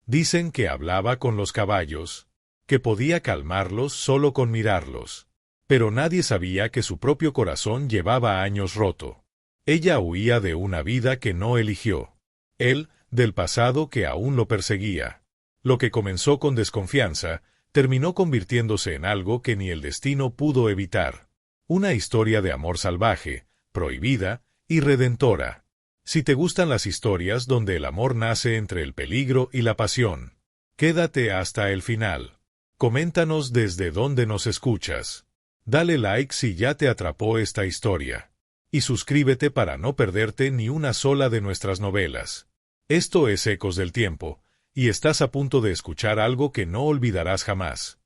Dicen que hablaba con los caballos, que podía calmarlos solo con mirarlos. Pero nadie sabía que su propio corazón llevaba años roto. Ella huía de una vida que no eligió. Él, del pasado que aún lo perseguía. Lo que comenzó con desconfianza, terminó convirtiéndose en algo que ni el destino pudo evitar. Una historia de amor salvaje, prohibida y redentora. Si te gustan las historias donde el amor nace entre el peligro y la pasión, quédate hasta el final. Coméntanos desde dónde nos escuchas. Dale like si ya te atrapó esta historia. Y suscríbete para no perderte ni una sola de nuestras novelas. Esto es Ecos del Tiempo, y estás a punto de escuchar algo que no olvidarás jamás.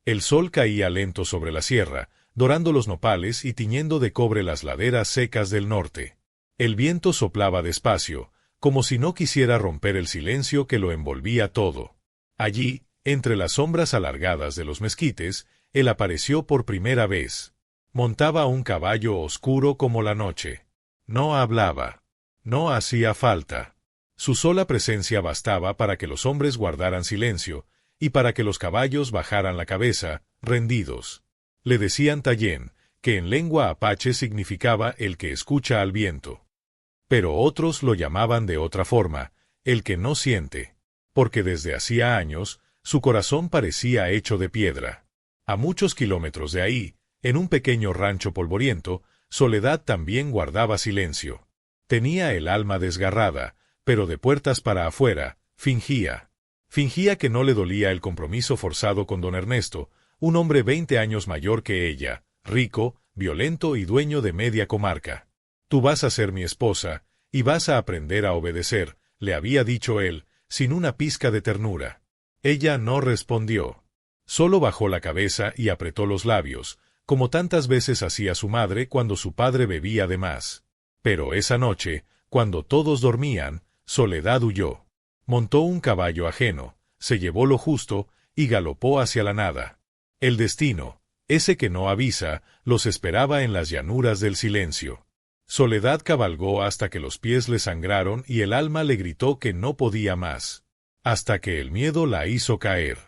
El sol caía lento sobre la sierra, dorando los nopales y tiñendo de cobre las laderas secas del norte. El viento soplaba despacio, como si no quisiera romper el silencio que lo envolvía todo. Allí, entre las sombras alargadas de los mezquites, él apareció por primera vez. Montaba un caballo oscuro como la noche. No hablaba. No hacía falta. Su sola presencia bastaba para que los hombres guardaran silencio, y para que los caballos bajaran la cabeza, rendidos. Le decían Tallén, que en lengua apache significaba el que escucha al viento. Pero otros lo llamaban de otra forma, el que no siente, porque desde hacía años, su corazón parecía hecho de piedra. A muchos kilómetros de ahí, en un pequeño rancho polvoriento, Soledad también guardaba silencio. Tenía el alma desgarrada, pero de puertas para afuera, fingía. Fingía que no le dolía el compromiso forzado con don Ernesto, un hombre 20 años mayor que ella, rico, violento y dueño de media comarca. Tú vas a ser mi esposa, y vas a aprender a obedecer, le había dicho él, sin una pizca de ternura. Ella no respondió. Solo bajó la cabeza y apretó los labios, como tantas veces hacía su madre cuando su padre bebía de más. Pero esa noche, cuando todos dormían, Soledad huyó. Montó un caballo ajeno, se llevó lo justo y galopó hacia la nada. El destino, ese que no avisa, los esperaba en las llanuras del silencio. Soledad cabalgó hasta que los pies le sangraron y el alma le gritó que no podía más. Hasta que el miedo la hizo caer.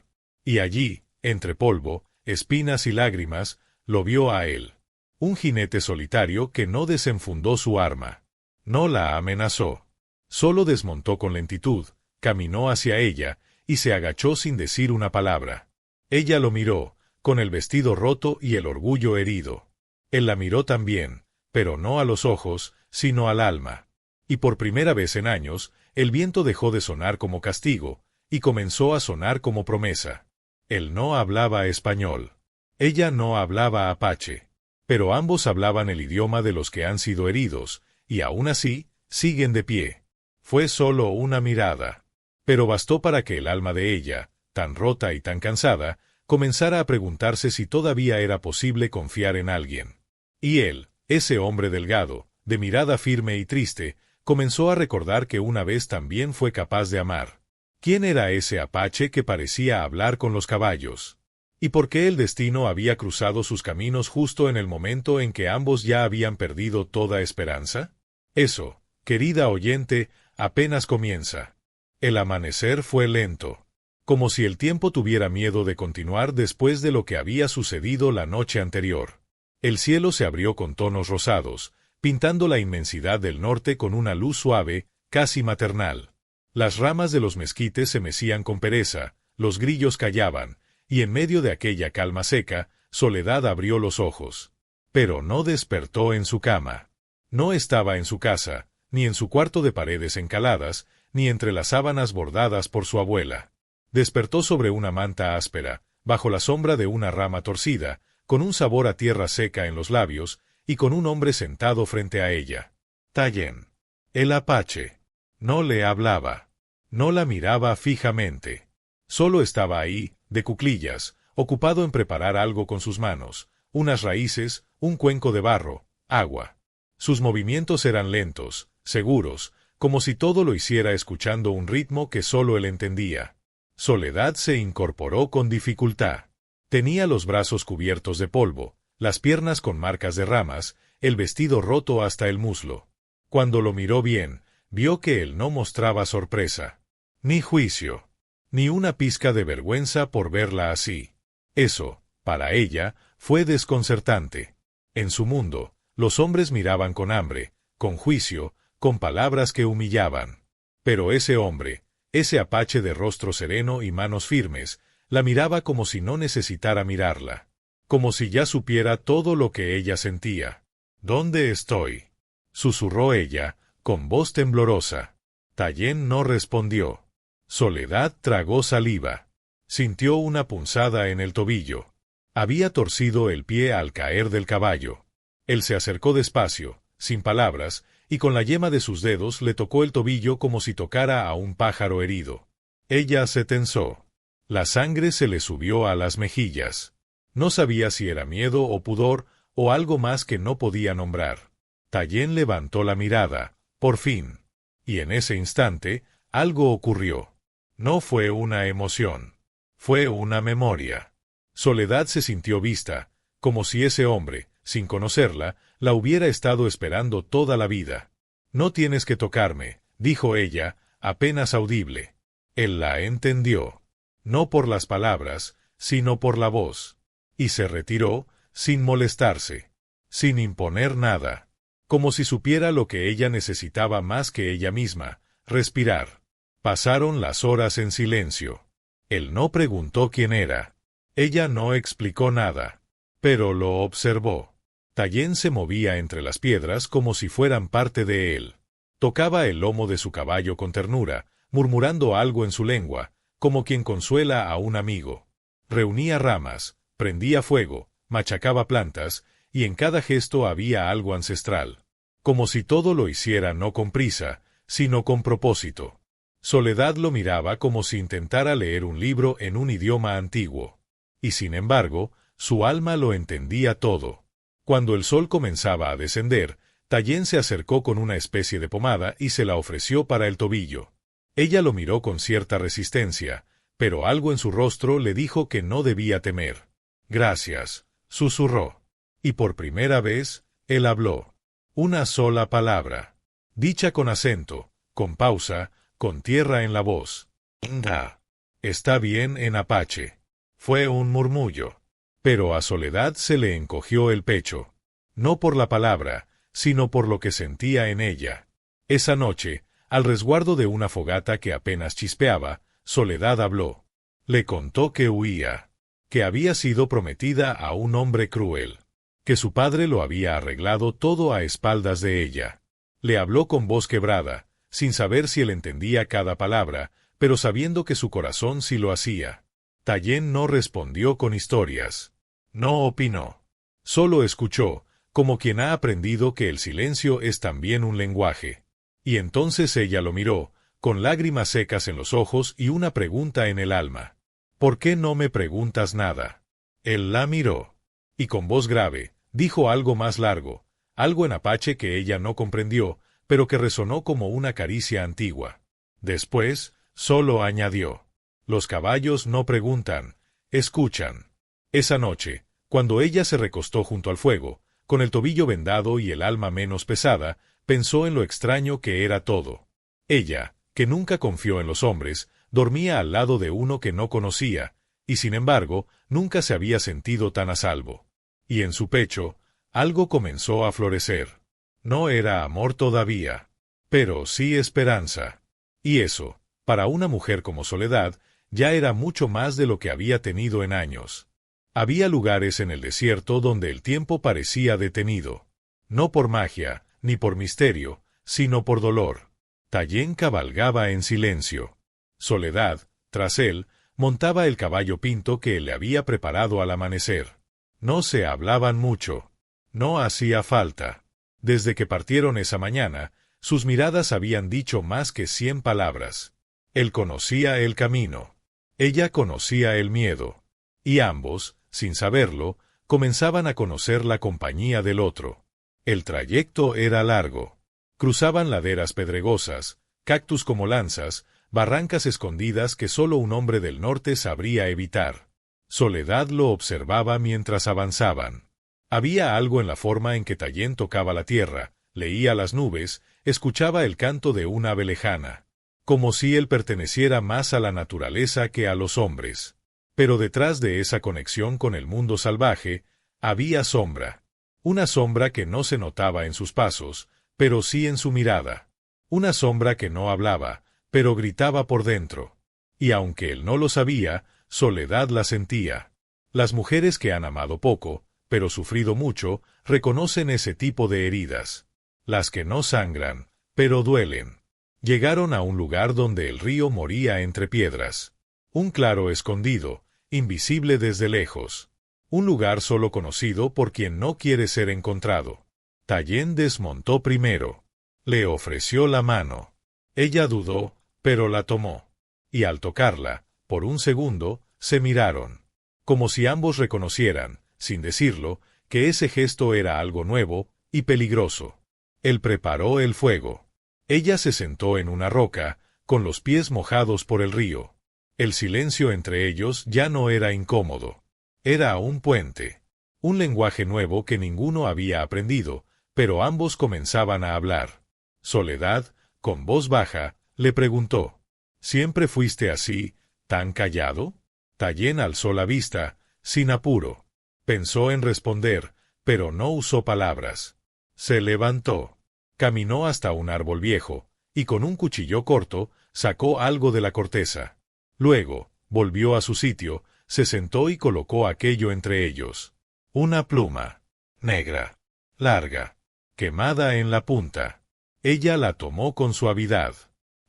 Y allí, entre polvo, espinas y lágrimas, lo vio a él. Un jinete solitario que no desenfundó su arma. No la amenazó. Solo desmontó con lentitud, caminó hacia ella, y se agachó sin decir una palabra. Ella lo miró, con el vestido roto y el orgullo herido. Él la miró también, pero no a los ojos, sino al alma. Y por primera vez en años, el viento dejó de sonar como castigo, y comenzó a sonar como promesa. Él no hablaba español. Ella no hablaba apache. Pero ambos hablaban el idioma de los que han sido heridos, y aún así, siguen de pie. Fue solo una mirada. Pero bastó para que el alma de ella, tan rota y tan cansada, comenzara a preguntarse si todavía era posible confiar en alguien. Y él, ese hombre delgado, de mirada firme y triste, comenzó a recordar que una vez también fue capaz de amar. ¿Quién era ese apache que parecía hablar con los caballos? ¿Y por qué el destino había cruzado sus caminos justo en el momento en que ambos ya habían perdido toda esperanza? Eso, querida oyente, apenas comienza. El amanecer fue lento, como si el tiempo tuviera miedo de continuar después de lo que había sucedido la noche anterior. El cielo se abrió con tonos rosados, pintando la inmensidad del norte con una luz suave, casi maternal. Las ramas de los mezquites se mecían con pereza, los grillos callaban, y en medio de aquella calma seca, Soledad abrió los ojos. Pero no despertó en su cama. No estaba en su casa, ni en su cuarto de paredes encaladas, ni entre las sábanas bordadas por su abuela. Despertó sobre una manta áspera, bajo la sombra de una rama torcida, con un sabor a tierra seca en los labios, y con un hombre sentado frente a ella. Tallén. El apache. No le hablaba. No la miraba fijamente. Solo estaba ahí, de cuclillas, ocupado en preparar algo con sus manos, unas raíces, un cuenco de barro, agua. Sus movimientos eran lentos, seguros, como si todo lo hiciera escuchando un ritmo que solo él entendía. Soledad se incorporó con dificultad. Tenía los brazos cubiertos de polvo, las piernas con marcas de ramas, el vestido roto hasta el muslo. Cuando lo miró bien, vio que él no mostraba sorpresa. Ni juicio. Ni una pizca de vergüenza por verla así. Eso, para ella, fue desconcertante. En su mundo, los hombres miraban con hambre, con juicio, con palabras que humillaban. Pero ese hombre, ese apache de rostro sereno y manos firmes, la miraba como si no necesitara mirarla. Como si ya supiera todo lo que ella sentía. ¿Dónde estoy?, susurró ella, con voz temblorosa. Tallien no respondió. Soledad tragó saliva. Sintió una punzada en el tobillo. Había torcido el pie al caer del caballo. Él se acercó despacio, sin palabras, y con la yema de sus dedos le tocó el tobillo como si tocara a un pájaro herido. Ella se tensó. La sangre se le subió a las mejillas. No sabía si era miedo o pudor, o algo más que no podía nombrar. Tallien levantó la mirada, por fin. Y en ese instante, algo ocurrió. No fue una emoción. Fue una memoria. Soledad se sintió vista, como si ese hombre, sin conocerla, la hubiera estado esperando toda la vida. «No tienes que tocarme», dijo ella, apenas audible. Él la entendió. No por las palabras, sino por la voz. Y se retiró, sin molestarse. Sin imponer nada. Como si supiera lo que ella necesitaba más que ella misma, respirar. Pasaron las horas en silencio. Él no preguntó quién era. Ella no explicó nada. Pero lo observó. Tallien se movía entre las piedras como si fueran parte de él. Tocaba el lomo de su caballo con ternura, murmurando algo en su lengua, como quien consuela a un amigo. Reunía ramas, prendía fuego, machacaba plantas, y en cada gesto había algo ancestral. Como si todo lo hiciera no con prisa, sino con propósito. Soledad lo miraba como si intentara leer un libro en un idioma antiguo. Y sin embargo, su alma lo entendía todo. Cuando el sol comenzaba a descender, Tallien se acercó con una especie de pomada y se la ofreció para el tobillo. Ella lo miró con cierta resistencia, pero algo en su rostro le dijo que no debía temer. «Gracias», susurró. Y por primera vez, él habló. Una sola palabra. Dicha con acento, con pausa, con tierra en la voz. «Inda». «Está bien» en apache. Fue un murmullo. Pero a Soledad se le encogió el pecho. No por la palabra, sino por lo que sentía en ella. Esa noche, al resguardo de una fogata que apenas chispeaba, Soledad habló. Le contó que huía. Que había sido prometida a un hombre cruel. Que su padre lo había arreglado todo a espaldas de ella. Le habló con voz quebrada, sin saber si él entendía cada palabra, pero sabiendo que su corazón sí lo hacía. Tallien no respondió con historias. No opinó. Solo escuchó, como quien ha aprendido que el silencio es también un lenguaje. Y entonces ella lo miró, con lágrimas secas en los ojos y una pregunta en el alma. «¿Por qué no me preguntas nada?» Él la miró. Y con voz grave, dijo algo más largo, algo en apache que ella no comprendió, pero que resonó como una caricia antigua. Después, solo añadió. «Los caballos no preguntan, escuchan». Esa noche, cuando ella se recostó junto al fuego, con el tobillo vendado y el alma menos pesada, pensó en lo extraño que era todo. Ella, que nunca confió en los hombres, dormía al lado de uno que no conocía, y sin embargo, nunca se había sentido tan a salvo. Y en su pecho, algo comenzó a florecer. No era amor todavía, pero sí esperanza. Y eso, para una mujer como Soledad, ya era mucho más de lo que había tenido en años. Había lugares en el desierto donde el tiempo parecía detenido. No por magia, ni por misterio, sino por dolor. Tallien cabalgaba en silencio. Soledad, tras él, montaba el caballo pinto que le había preparado al amanecer. No se hablaban mucho. No hacía falta. Desde que partieron esa mañana, sus miradas habían dicho más que 100 palabras. Él conocía el camino. Ella conocía el miedo. Y ambos, sin saberlo, comenzaban a conocer la compañía del otro. El trayecto era largo. Cruzaban laderas pedregosas, cactus como lanzas, barrancas escondidas que solo un hombre del norte sabría evitar. Soledad lo observaba mientras avanzaban. Había algo en la forma en que Tallien tocaba la tierra, leía las nubes, escuchaba el canto de una ave lejana. como si él perteneciera más a la naturaleza que a los hombres. Pero detrás de esa conexión con el mundo salvaje, había sombra. Una sombra que no se notaba en sus pasos, pero sí en su mirada. Una sombra que no hablaba, pero gritaba por dentro. Y aunque él no lo sabía, Soledad la sentía. Las mujeres que han amado poco, pero sufrido mucho, reconocen ese tipo de heridas. Las que no sangran, pero duelen. Llegaron a un lugar donde el río moría entre piedras. Un claro escondido, invisible desde lejos. Un lugar solo conocido por quien no quiere ser encontrado. Tallien desmontó primero. Le ofreció la mano. Ella dudó, pero la tomó. Y al tocarla, por un segundo, se miraron. Como si ambos reconocieran, sin decirlo, que ese gesto era algo nuevo y peligroso. Él preparó el fuego. Ella se sentó en una roca, con los pies mojados por el río. El silencio entre ellos ya no era incómodo. Era un puente. Un lenguaje nuevo que ninguno había aprendido, pero ambos comenzaban a hablar. Soledad, con voz baja, le preguntó: ¿Siempre fuiste así, tan callado? Tallien alzó la vista, sin apuro. Pensó en responder, pero no usó palabras. Se levantó. Caminó hasta un árbol viejo, y con un cuchillo corto, sacó algo de la corteza. Luego, volvió a su sitio, se sentó y colocó aquello entre ellos. Una pluma. Negra. Larga. Quemada en la punta. Ella la tomó con suavidad.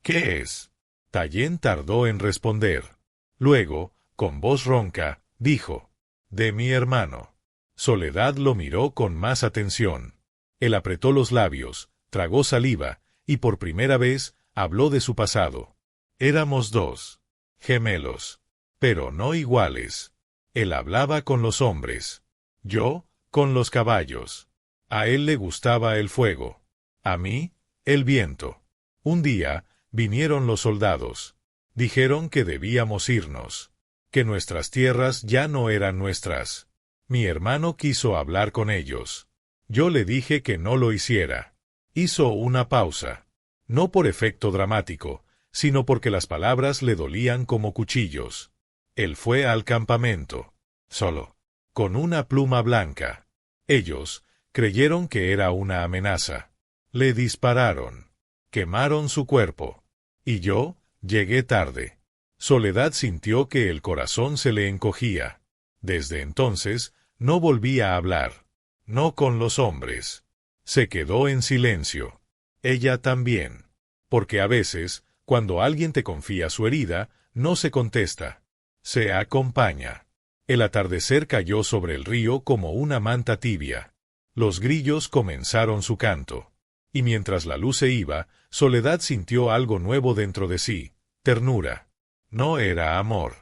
¿Qué es? Tallien tardó en responder. Luego, con voz ronca, dijo: de mi hermano. Soledad lo miró con más atención. Él apretó los labios, tragó saliva, y por primera vez, habló de su pasado. Éramos dos. Gemelos. Pero no iguales. Él hablaba con los hombres. Yo, con los caballos. A él le gustaba el fuego. A mí, el viento. Un día, vinieron los soldados. Dijeron que debíamos irnos. Que nuestras tierras ya no eran nuestras. Mi hermano quiso hablar con ellos. Yo le dije que no lo hiciera. Hizo una pausa. No por efecto dramático, sino porque las palabras le dolían como cuchillos. Él fue al campamento. Solo. Con una pluma blanca. Ellos creyeron que era una amenaza. Le dispararon. Quemaron su cuerpo. Y yo, llegué tarde. Soledad sintió que el corazón se le encogía. Desde entonces, no volvía a hablar. No con los hombres. Se quedó en silencio. Ella también. Porque a veces, cuando alguien te confía su herida, no se contesta. Se acompaña. El atardecer cayó sobre el río como una manta tibia. Los grillos comenzaron su canto. Y mientras la luz se iba, Soledad sintió algo nuevo dentro de sí, ternura. No era amor.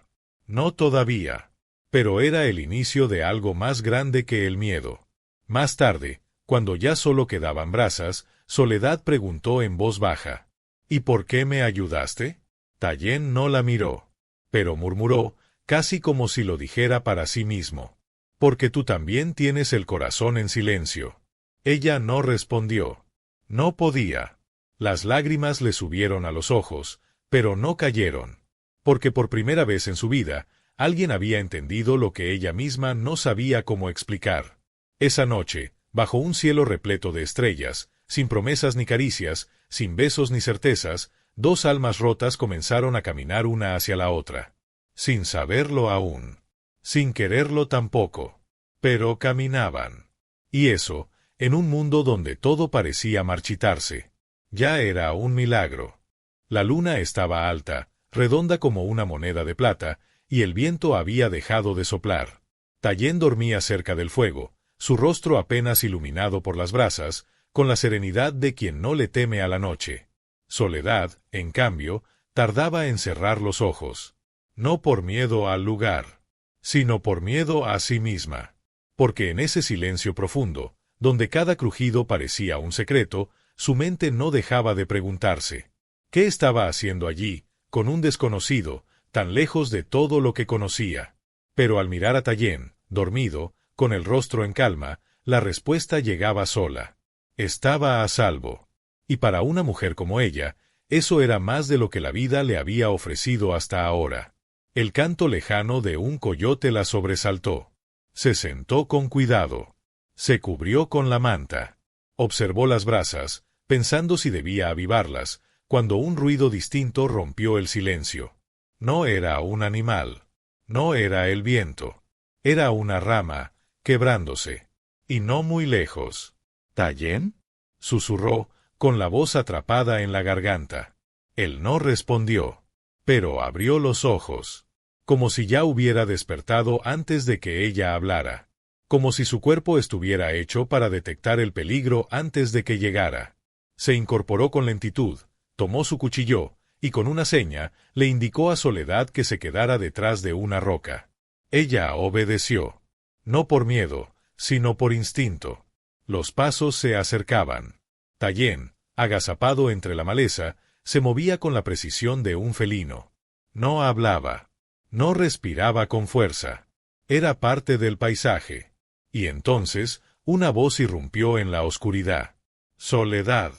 No todavía. Pero era el inicio de algo más grande que el miedo. Más tarde, cuando ya solo quedaban brasas, Soledad preguntó en voz baja: ¿Y por qué me ayudaste? Tallien no la miró. Pero murmuró, casi como si lo dijera para sí mismo: porque tú también tienes el corazón en silencio. Ella no respondió. No podía. Las lágrimas le subieron a los ojos, pero no cayeron. Porque por primera vez en su vida, alguien había entendido lo que ella misma no sabía cómo explicar. Esa noche, bajo un cielo repleto de estrellas, sin promesas ni caricias, sin besos ni certezas, dos almas rotas comenzaron a caminar una hacia la otra. Sin saberlo aún. Sin quererlo tampoco. Pero caminaban. Y eso, en un mundo donde todo parecía marchitarse. Ya era un milagro. La luna estaba alta, redonda como una moneda de plata, y el viento había dejado de soplar. Tallien dormía cerca del fuego, su rostro apenas iluminado por las brasas, con la serenidad de quien no le teme a la noche. Soledad, en cambio, tardaba en cerrar los ojos. No por miedo al lugar, sino por miedo a sí misma. Porque en ese silencio profundo, donde cada crujido parecía un secreto, su mente no dejaba de preguntarse: ¿qué estaba haciendo allí, con un desconocido, tan lejos de todo lo que conocía? Pero al mirar a Tallien, dormido, con el rostro en calma, la respuesta llegaba sola. Estaba a salvo. Y para una mujer como ella, Eso era más de lo que la vida le había ofrecido hasta ahora. El canto lejano de un coyote la sobresaltó. Se sentó con cuidado. Se cubrió con la manta. Observó las brasas, pensando si debía avivarlas, cuando un ruido distinto rompió el silencio. No era un animal. No era el viento. Era una rama, quebrándose. Y no muy lejos. —¿Tayen? —susurró, con la voz atrapada en la garganta. Él no respondió, pero abrió los ojos, como si ya hubiera despertado antes de que ella hablara, como si su cuerpo estuviera hecho para detectar el peligro antes de que llegara. Se incorporó con lentitud, tomó su cuchillo, y con una seña, le indicó a Soledad que se quedara detrás de una roca. Ella obedeció, no por miedo, sino por instinto. Los pasos se acercaban. Tayen, agazapado entre la maleza, se movía con la precisión de un felino. No hablaba. No respiraba con fuerza. Era parte del paisaje. Y entonces, una voz irrumpió en la oscuridad. —Soledad.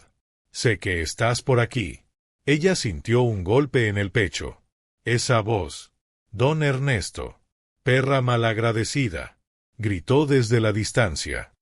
Sé que estás por aquí. Ella sintió un golpe en el pecho. Esa voz. Don Ernesto. Perra malagradecida. Gritó desde la distancia.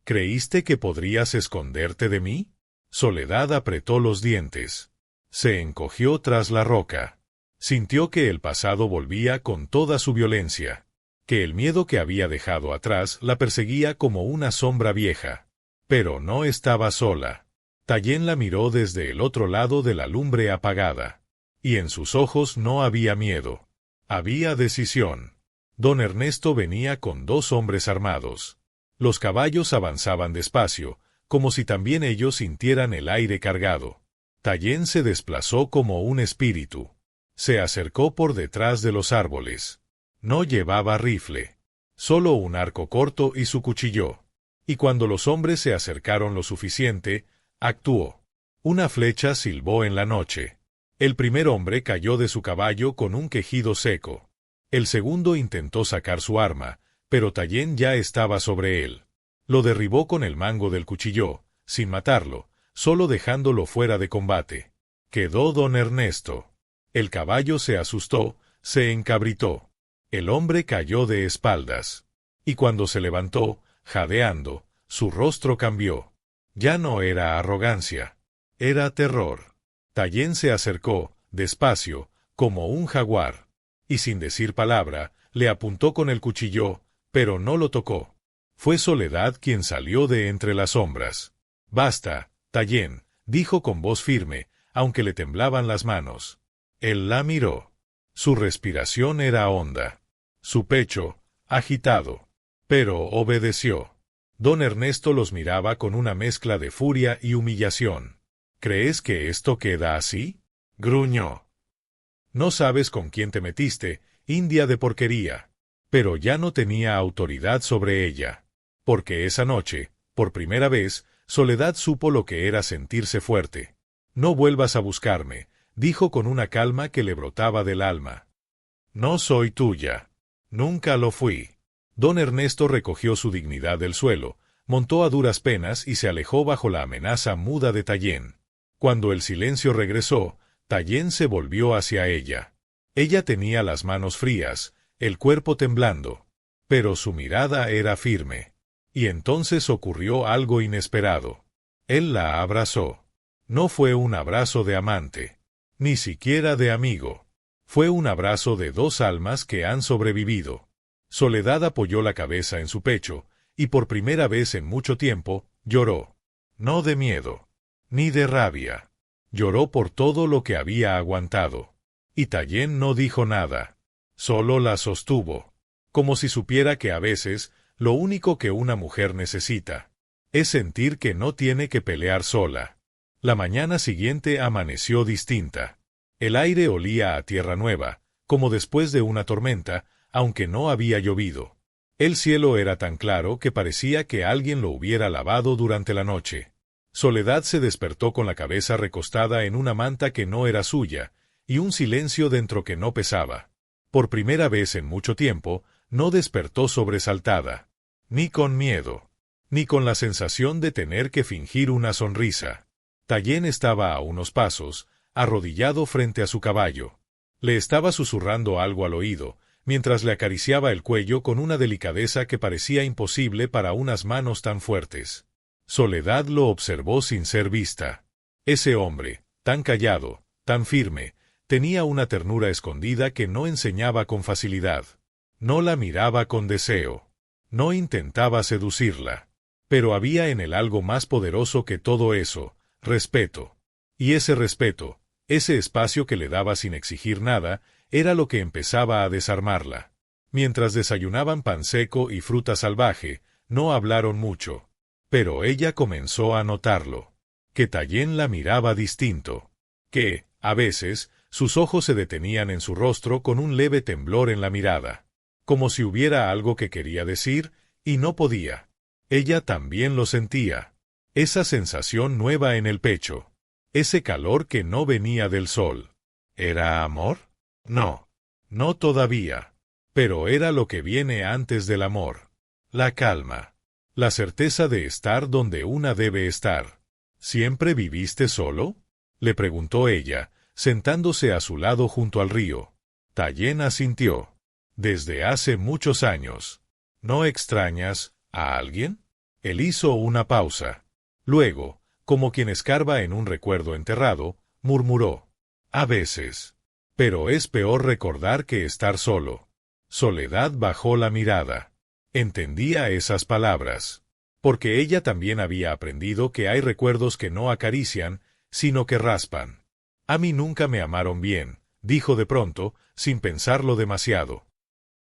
—¿Creíste que podrías esconderte de mí? Soledad apretó los dientes. Se encogió tras la roca. Sintió que el pasado volvía con toda su violencia, que el miedo que había dejado atrás la perseguía como una sombra vieja. Pero no estaba sola. Tayen la miró desde el otro lado de la lumbre apagada. Y en sus ojos no había miedo. Había decisión. Don Ernesto venía con 2 hombres armados. Los caballos avanzaban despacio, como si también ellos sintieran el aire cargado. Tayen se desplazó como un espíritu. Se acercó por detrás de los árboles. No llevaba rifle. Solo un arco corto y su cuchillo. Y cuando los hombres se acercaron lo suficiente, actuó. Una flecha silbó en la noche. El primer hombre cayó de su caballo con un quejido seco. El segundo intentó sacar su arma, pero Tayen ya estaba sobre él. Lo derribó con el mango del cuchillo, sin matarlo, solo dejándolo fuera de combate. Quedó don Ernesto. El caballo se asustó, se encabritó. El hombre cayó de espaldas. Y cuando se levantó, jadeando, su rostro cambió. Ya no era arrogancia. Era terror. Tayen se acercó, despacio, como un jaguar. Y sin decir palabra, le apuntó con el cuchillo, pero no lo tocó. Fue Soledad quien salió de entre las sombras. —Basta, Tayen —dijo con voz firme, aunque le temblaban las manos. Él la miró. Su respiración era honda. Su pecho, agitado. Pero obedeció. Don Ernesto los miraba con una mezcla de furia y humillación. —¿Crees que esto queda así? —gruñó. No sabes con quién te metiste, india de porquería. Pero ya no tenía autoridad sobre ella. Porque esa noche, por primera vez, Soledad supo lo que era sentirse fuerte. No vuelvas a buscarme, dijo con una calma que le brotaba del alma. No soy tuya. Nunca lo fui. Don Ernesto recogió su dignidad del suelo, montó a duras penas y se alejó bajo la amenaza muda de Tayen. Cuando el silencio regresó, Tayen se volvió hacia ella. Ella tenía las manos frías, el cuerpo temblando, pero su mirada era firme. Y entonces ocurrió algo inesperado. Él la abrazó. No fue un abrazo de amante, ni siquiera de amigo. Fue un abrazo de 2 almas que han sobrevivido. Soledad apoyó la cabeza en su pecho, y por primera vez en mucho tiempo, lloró. No de miedo, ni de rabia. Lloró por todo lo que había aguantado. Y Tayen no dijo nada. Solo la sostuvo. Como si supiera que a veces, lo único que una mujer necesita es sentir que no tiene que pelear sola. La mañana siguiente amaneció distinta. El aire olía a tierra nueva, como después de una tormenta, aunque no había llovido. El cielo era tan claro que parecía que alguien lo hubiera lavado durante la noche. Soledad se despertó con la cabeza recostada en una manta que no era suya, y un silencio dentro que no pesaba. Por primera vez en mucho tiempo, no despertó sobresaltada, ni con miedo, ni con la sensación de tener que fingir una sonrisa. Tayen estaba a unos pasos, arrodillado frente a su caballo. Le estaba susurrando algo al oído, mientras le acariciaba el cuello con una delicadeza que parecía imposible para unas manos tan fuertes. Soledad lo observó sin ser vista. Ese hombre, tan callado, tan firme, tenía una ternura escondida que no enseñaba con facilidad. No la miraba con deseo. No intentaba seducirla. Pero había en él algo más poderoso que todo eso: respeto. Y ese respeto, ese espacio que le daba sin exigir nada, era lo que empezaba a desarmarla. Mientras desayunaban pan seco y fruta salvaje, no hablaron mucho. Pero ella comenzó a notarlo. Que Tallien la miraba distinto. Que, a veces, sus ojos se detenían en su rostro con un leve temblor en la mirada. Como si hubiera algo que quería decir, y no podía. Ella también lo sentía. Esa sensación nueva en el pecho. Ese calor que no venía del sol. ¿Era amor? No. No todavía. Pero era lo que viene antes del amor. La calma. La certeza de estar donde una debe estar. ¿Siempre viviste solo?, le preguntó ella, sentándose a su lado junto al río. Tallien asintió. Desde hace muchos años. ¿No extrañas a alguien? Él hizo una pausa. Luego, como quien escarba en un recuerdo enterrado, murmuró: a veces. Pero es peor recordar que estar solo. Soledad bajó la mirada. Entendía esas palabras. Porque ella también había aprendido que hay recuerdos que no acarician, sino que raspan. A mí nunca me amaron bien, dijo de pronto, sin pensarlo demasiado.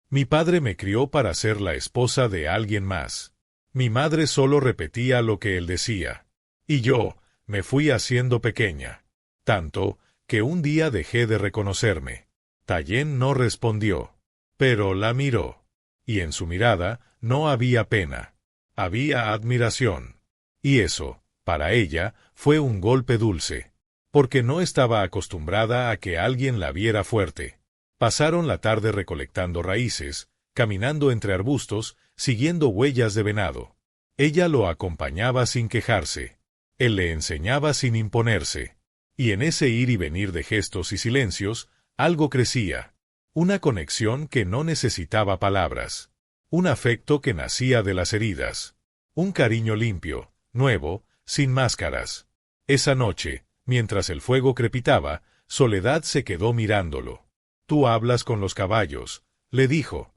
Mi padre me crió para ser la esposa de alguien más. Mi madre solo repetía lo que él decía. Y yo, me fui haciendo pequeña. Tanto, que un día dejé de reconocerme. Tallien no respondió. Pero la miró. Y en su mirada, no había pena. Había admiración. Y eso, para ella, fue un golpe dulce. Porque no estaba acostumbrada a que alguien la viera fuerte. Pasaron la tarde recolectando raíces, caminando entre arbustos, siguiendo huellas de venado. Ella lo acompañaba sin quejarse. Él le enseñaba sin imponerse. Y en ese ir y venir de gestos y silencios, algo crecía. Una conexión que no necesitaba palabras. Un afecto que nacía de las heridas. Un cariño limpio, nuevo, sin máscaras. Esa noche, mientras el fuego crepitaba, Soledad se quedó mirándolo. «Tú hablas con los caballos», le dijo.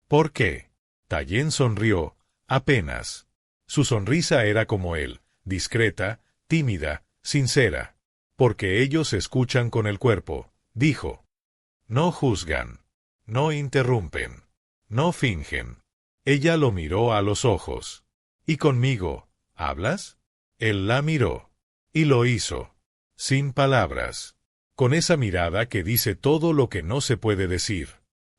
«¿Por qué?» Tallien sonrió, apenas. Su sonrisa era como él, discreta, tímida, sincera. «Porque ellos escuchan con el cuerpo», dijo. «No juzgan. No interrumpen. No fingen». Ella lo miró a los ojos. «¿Y conmigo, hablas?» Él la miró. Y lo hizo. Sin palabras. Con esa mirada que dice todo lo que no se puede decir.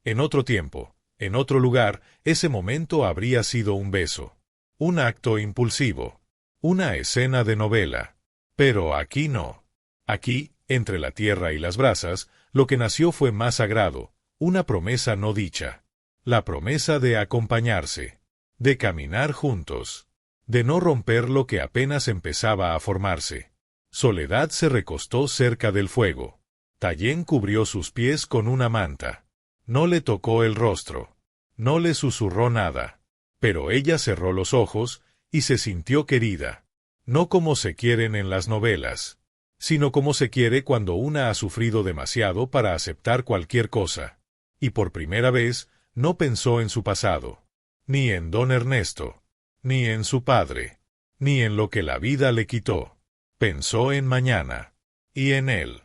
En otro tiempo, en otro lugar, ese momento habría sido un beso. Un acto impulsivo. Una escena de novela. Pero aquí no. Aquí, entre la tierra y las brasas, lo que nació fue más sagrado, una promesa no dicha. La promesa de acompañarse. De caminar juntos. De no romper lo que apenas empezaba a formarse. Soledad se recostó cerca del fuego. Tallien cubrió sus pies con una manta. No le tocó el rostro. No le susurró nada. Pero ella cerró los ojos y se sintió querida. No como se quieren en las novelas, sino como se quiere cuando una ha sufrido demasiado para aceptar cualquier cosa. Y por primera vez, no pensó en su pasado. Ni en don Ernesto. Ni en su padre. Ni en lo que la vida le quitó. Pensó en mañana. Y en él.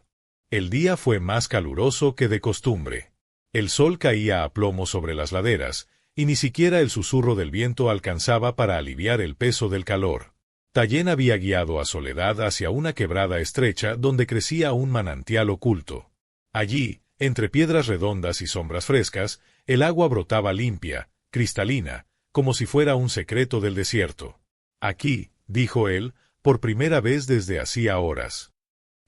El día fue más caluroso que de costumbre. El sol caía a plomo sobre las laderas, y ni siquiera el susurro del viento alcanzaba para aliviar el peso del calor. Tallien había guiado a Soledad hacia una quebrada estrecha donde crecía un manantial oculto. Allí, entre piedras redondas y sombras frescas, el agua brotaba limpia, cristalina, como si fuera un secreto del desierto. «Aquí», dijo él, por primera vez desde hacía horas.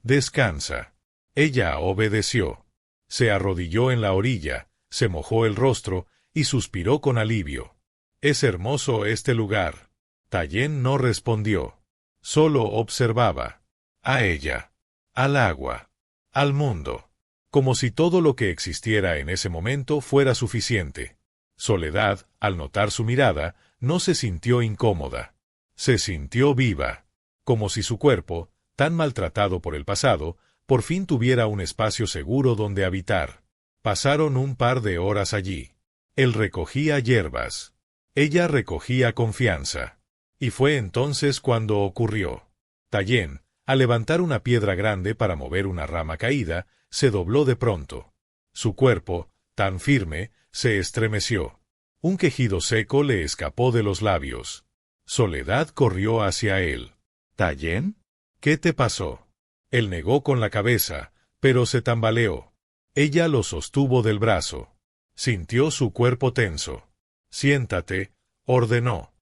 «Descansa». Ella obedeció. Se arrodilló en la orilla, se mojó el rostro y suspiró con alivio. «Es hermoso este lugar». Tallien no respondió. Solo observaba. A ella. Al agua. al mundo. Como si todo lo que existiera en ese momento fuera suficiente. Soledad, al notar su mirada, no se sintió incómoda. Se sintió viva. Como si su cuerpo, tan maltratado por el pasado, por fin tuviera un espacio seguro donde habitar. Pasaron un par de horas allí. Él recogía hierbas. Ella recogía confianza. Y fue entonces cuando ocurrió. Tallien, al levantar una piedra grande para mover una rama caída, se dobló de pronto. Su cuerpo, tan firme, se estremeció. Un quejido seco le escapó de los labios. Soledad corrió hacia él. —¿Tallien? ¿Qué te pasó? Él negó con la cabeza, pero se tambaleó. Ella lo sostuvo del brazo. Sintió su cuerpo tenso. —Siéntate —ordenó.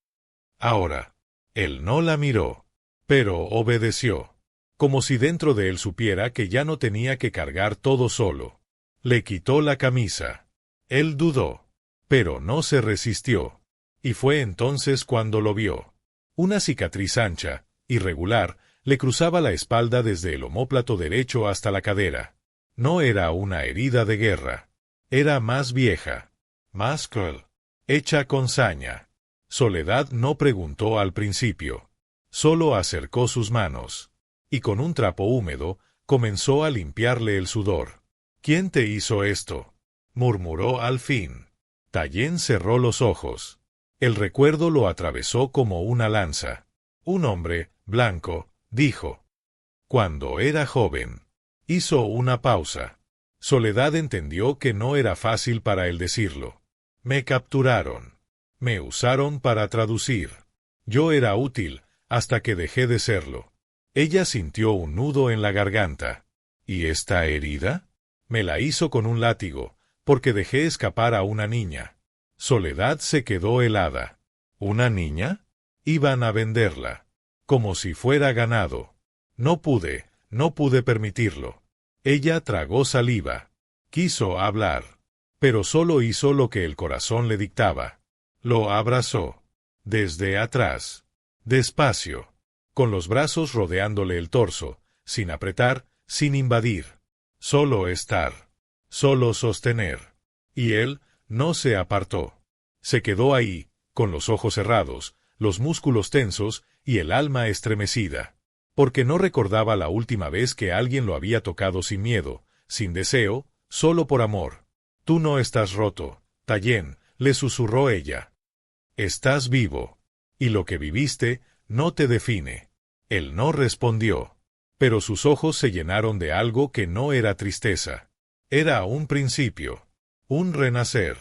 Ahora. Él no la miró, pero obedeció. Como si dentro de él supiera que ya no tenía que cargar todo solo. Le quitó la camisa. Él dudó, pero no se resistió. Y fue entonces cuando lo vio. Una cicatriz ancha, irregular, le cruzaba la espalda desde el omóplato derecho hasta la cadera. No era una herida de guerra. Era más vieja, más cruel, hecha con saña. Soledad no preguntó al principio. Solo acercó sus manos. Y con un trapo húmedo, comenzó a limpiarle el sudor. —¿Quién te hizo esto? —murmuró al fin. Tallien cerró los ojos. El recuerdo lo atravesó como una lanza. Un hombre, blanco, dijo. Cuando era joven. Hizo una pausa. Soledad entendió que no era fácil para él decirlo. Me capturaron. Me usaron para traducir. Yo era útil, hasta que dejé de serlo. Ella sintió un nudo en la garganta. ¿Y esta herida? Me la hizo con un látigo, porque dejé escapar a una niña. Soledad se quedó helada. ¿Una niña? Iban a venderla. Como si fuera ganado. No pude permitirlo. Ella tragó saliva. Quiso hablar. Pero solo hizo lo que el corazón le dictaba. Lo abrazó. Desde atrás. Despacio. Con los brazos rodeándole el torso, sin apretar, sin invadir. Solo estar. Solo sostener. Y él no se apartó. Se quedó ahí, con los ojos cerrados, los músculos tensos y el alma estremecida. Porque no recordaba la última vez que alguien lo había tocado sin miedo, sin deseo, solo por amor. Tú no estás roto, Tallien, le susurró ella. Estás vivo. Y lo que viviste no te define. Él no respondió. Pero sus ojos se llenaron de algo que no era tristeza. Era un principio. Un renacer.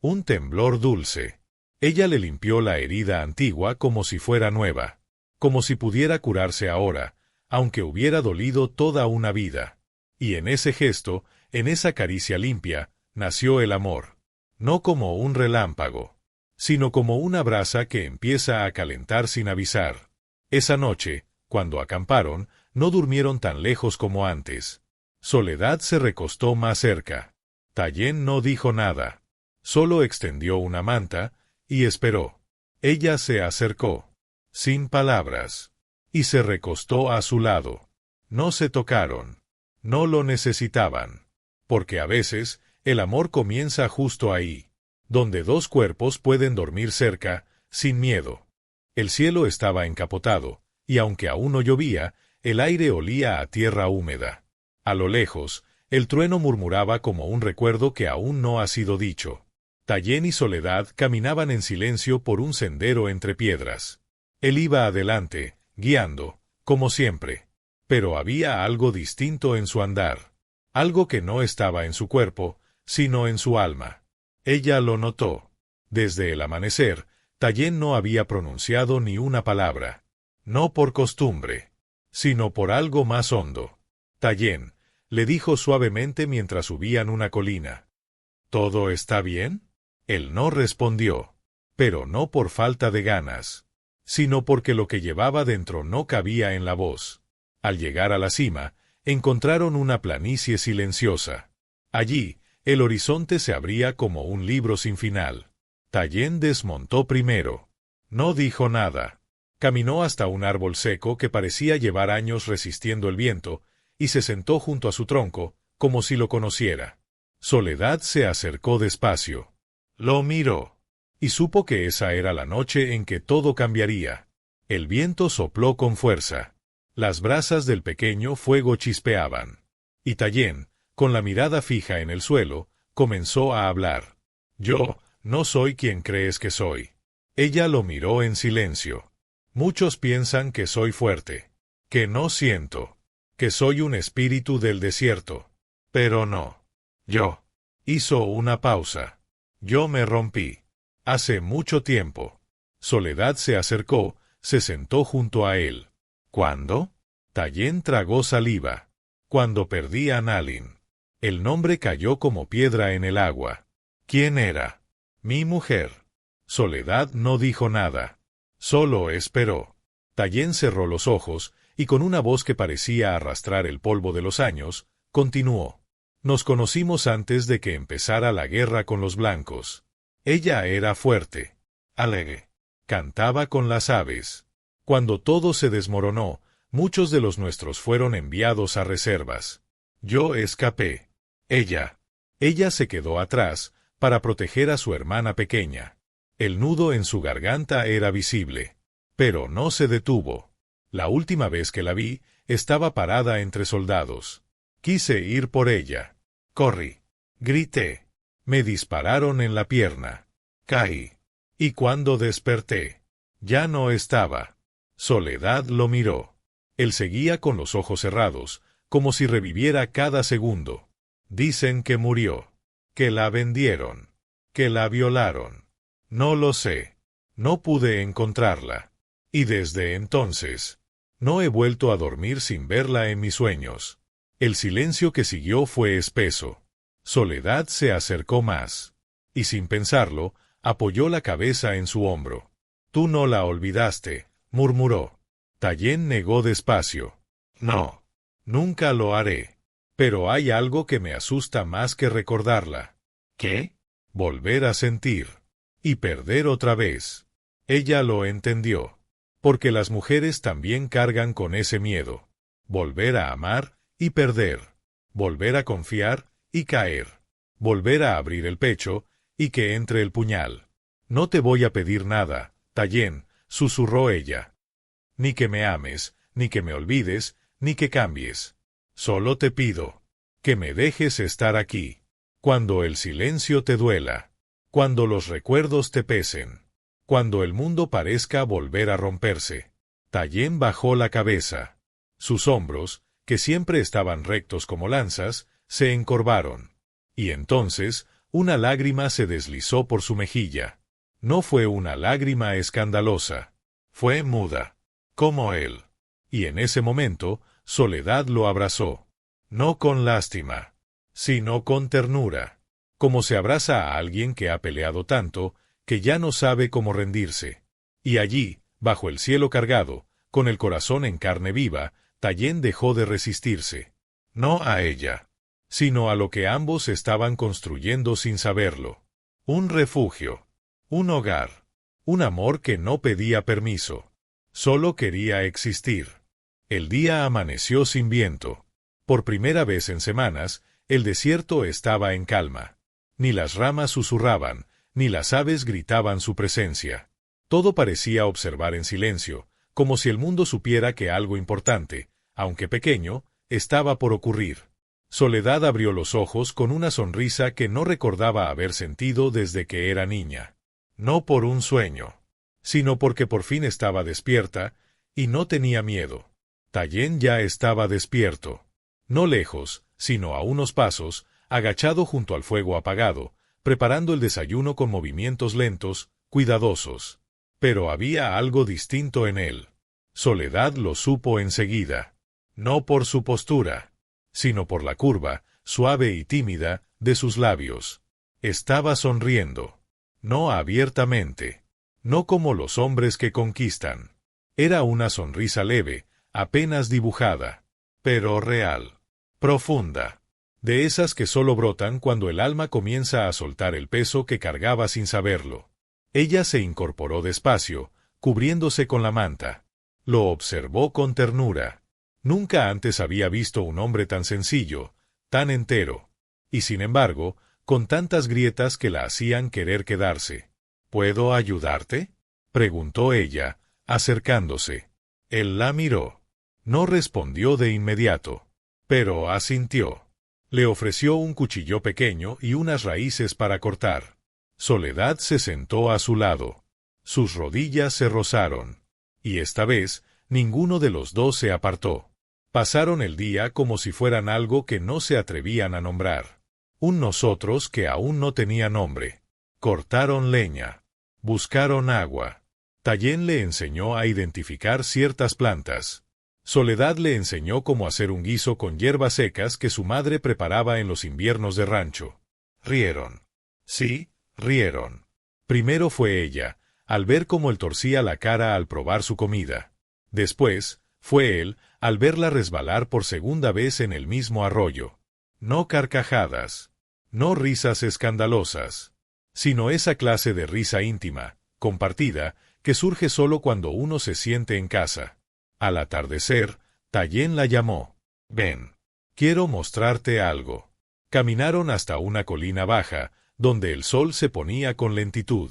Un temblor dulce. Ella le limpió la herida antigua como si fuera nueva. Como si pudiera curarse ahora, aunque hubiera dolido toda una vida. Y en ese gesto, en esa caricia limpia, nació el amor. No como un relámpago, sino como una brasa que empieza a calentar sin avisar. Esa noche, cuando acamparon, no durmieron tan lejos como antes. Soledad se recostó más cerca. Tallien no dijo nada. Solo extendió una manta, y esperó. Ella se acercó, sin palabras, y se recostó a su lado. No se tocaron. No lo necesitaban. Porque a veces, el amor comienza justo ahí, donde dos cuerpos pueden dormir cerca, sin miedo. El cielo estaba encapotado, y aunque aún no llovía, el aire olía a tierra húmeda. A lo lejos, el trueno murmuraba como un recuerdo que aún no ha sido dicho. Tallien y Soledad caminaban en silencio por un sendero entre piedras. Él iba adelante, guiando, como siempre. Pero había algo distinto en su andar. Algo que no estaba en su cuerpo, sino en su alma. Ella lo notó. Desde el amanecer, Tallien no había pronunciado ni una palabra. No por costumbre, sino por algo más hondo. Tallien, le dijo suavemente mientras subían una colina. ¿Todo está bien? Él no respondió, pero no por falta de ganas, sino porque lo que llevaba dentro no cabía en la voz. Al llegar a la cima, encontraron una planicie silenciosa. Allí, el horizonte se abría como un libro sin final. Tallien desmontó primero. No dijo nada. Caminó hasta un árbol seco que parecía llevar años resistiendo el viento, y se sentó junto a su tronco, como si lo conociera. Soledad se acercó despacio. Lo miró, y supo que esa era la noche en que todo cambiaría. El viento sopló con fuerza. Las brasas del pequeño fuego chispeaban. Y Tallien, con la mirada fija en el suelo, comenzó a hablar. Yo no soy quien crees que soy. Ella lo miró en silencio. Muchos piensan que soy fuerte, que no siento, que soy un espíritu del desierto. Pero no. Yo. Hizo una pausa. Yo me rompí. Hace mucho tiempo. Soledad se acercó, se sentó junto a él. ¿Cuándo? Tallien tragó saliva. Cuando perdí a Nalin. El nombre cayó como piedra en el agua. ¿Quién era? Mi mujer. Soledad no dijo nada. Solo esperó. Tallien cerró los ojos, y con una voz que parecía arrastrar el polvo de los años, continuó. Nos conocimos antes de que empezara la guerra con los blancos. Ella era fuerte, alegre, cantaba con las aves. Cuando todo se desmoronó, muchos de los nuestros fueron enviados a reservas. Yo escapé. Ella se quedó atrás, para proteger a su hermana pequeña. El nudo en su garganta era visible. Pero no se detuvo. La última vez que la vi, estaba parada entre soldados. Quise ir por ella. Corrí. Grité. Me dispararon en la pierna. Caí. Y cuando desperté, ya no estaba. Soledad lo miró. Él seguía con los ojos cerrados, como si reviviera cada segundo. Dicen que murió. Que la vendieron. Que la violaron. No lo sé. No pude encontrarla. Y desde entonces, no he vuelto a dormir sin verla en mis sueños. El silencio que siguió fue espeso. Soledad se acercó más. Y sin pensarlo, apoyó la cabeza en su hombro. Tú no la olvidaste, murmuró. Tallien negó despacio. No. Nunca lo haré. Pero hay algo que me asusta más que recordarla. ¿Qué? Volver a sentir. Y perder otra vez. Ella lo entendió. Porque las mujeres también cargan con ese miedo. Volver a amar y perder. Volver a confiar y caer. Volver a abrir el pecho y que entre el puñal. No te voy a pedir nada, Tallien, susurró ella. Ni que me ames, ni que me olvides, ni que cambies. Solo te pido que me dejes estar aquí. Cuando el silencio te duela. Cuando los recuerdos te pesen. Cuando el mundo parezca volver a romperse. Tallien bajó la cabeza. Sus hombros, que siempre estaban rectos como lanzas, se encorvaron. Y entonces, una lágrima se deslizó por su mejilla. No fue una lágrima escandalosa. Fue muda. Como él. Y en ese momento, Soledad lo abrazó. No con lástima, sino con ternura. Como se abraza a alguien que ha peleado tanto, que ya no sabe cómo rendirse. Y allí, bajo el cielo cargado, con el corazón en carne viva, Tallien dejó de resistirse. No a ella, sino a lo que ambos estaban construyendo sin saberlo. Un refugio. Un hogar. Un amor que no pedía permiso. Solo quería existir. El día amaneció sin viento. Por primera vez en semanas, el desierto estaba en calma. Ni las ramas susurraban, ni las aves gritaban su presencia. Todo parecía observar en silencio, como si el mundo supiera que algo importante, aunque pequeño, estaba por ocurrir. Soledad abrió los ojos con una sonrisa que no recordaba haber sentido desde que era niña. No por un sueño, sino porque por fin estaba despierta, y no tenía miedo. Tallien ya estaba despierto. No lejos, sino a unos pasos, agachado junto al fuego apagado, preparando el desayuno con movimientos lentos, cuidadosos. Pero había algo distinto en él. Soledad lo supo enseguida. No por su postura, sino por la curva, suave y tímida, de sus labios. Estaba sonriendo. No abiertamente. No como los hombres que conquistan. Era una sonrisa leve, apenas dibujada. Pero real. Profunda. De esas que solo brotan cuando el alma comienza a soltar el peso que cargaba sin saberlo. Ella se incorporó despacio, cubriéndose con la manta. Lo observó con ternura. Nunca antes había visto un hombre tan sencillo, tan entero, y sin embargo, con tantas grietas que la hacían querer quedarse. ¿Puedo ayudarte?, preguntó ella, acercándose. Él la miró. No respondió de inmediato, pero asintió. Le ofreció un cuchillo pequeño y unas raíces para cortar. Soledad se sentó a su lado. Sus rodillas se rozaron. Y esta vez, ninguno de los dos se apartó. Pasaron el día como si fueran algo que no se atrevían a nombrar. Un nosotros que aún no tenía nombre. Cortaron leña. Buscaron agua. Tallien le enseñó a identificar ciertas plantas. Soledad le enseñó cómo hacer un guiso con hierbas secas que su madre preparaba en los inviernos de rancho. Rieron. Sí, rieron. Primero fue ella, al ver cómo él torcía la cara al probar su comida. Después, fue él, al verla resbalar por segunda vez en el mismo arroyo. No carcajadas. No risas escandalosas. Sino esa clase de risa íntima, compartida, que surge solo cuando uno se siente en casa. Al atardecer, Tallien la llamó. Ven. Quiero mostrarte algo. Caminaron hasta una colina baja, donde el sol se ponía con lentitud.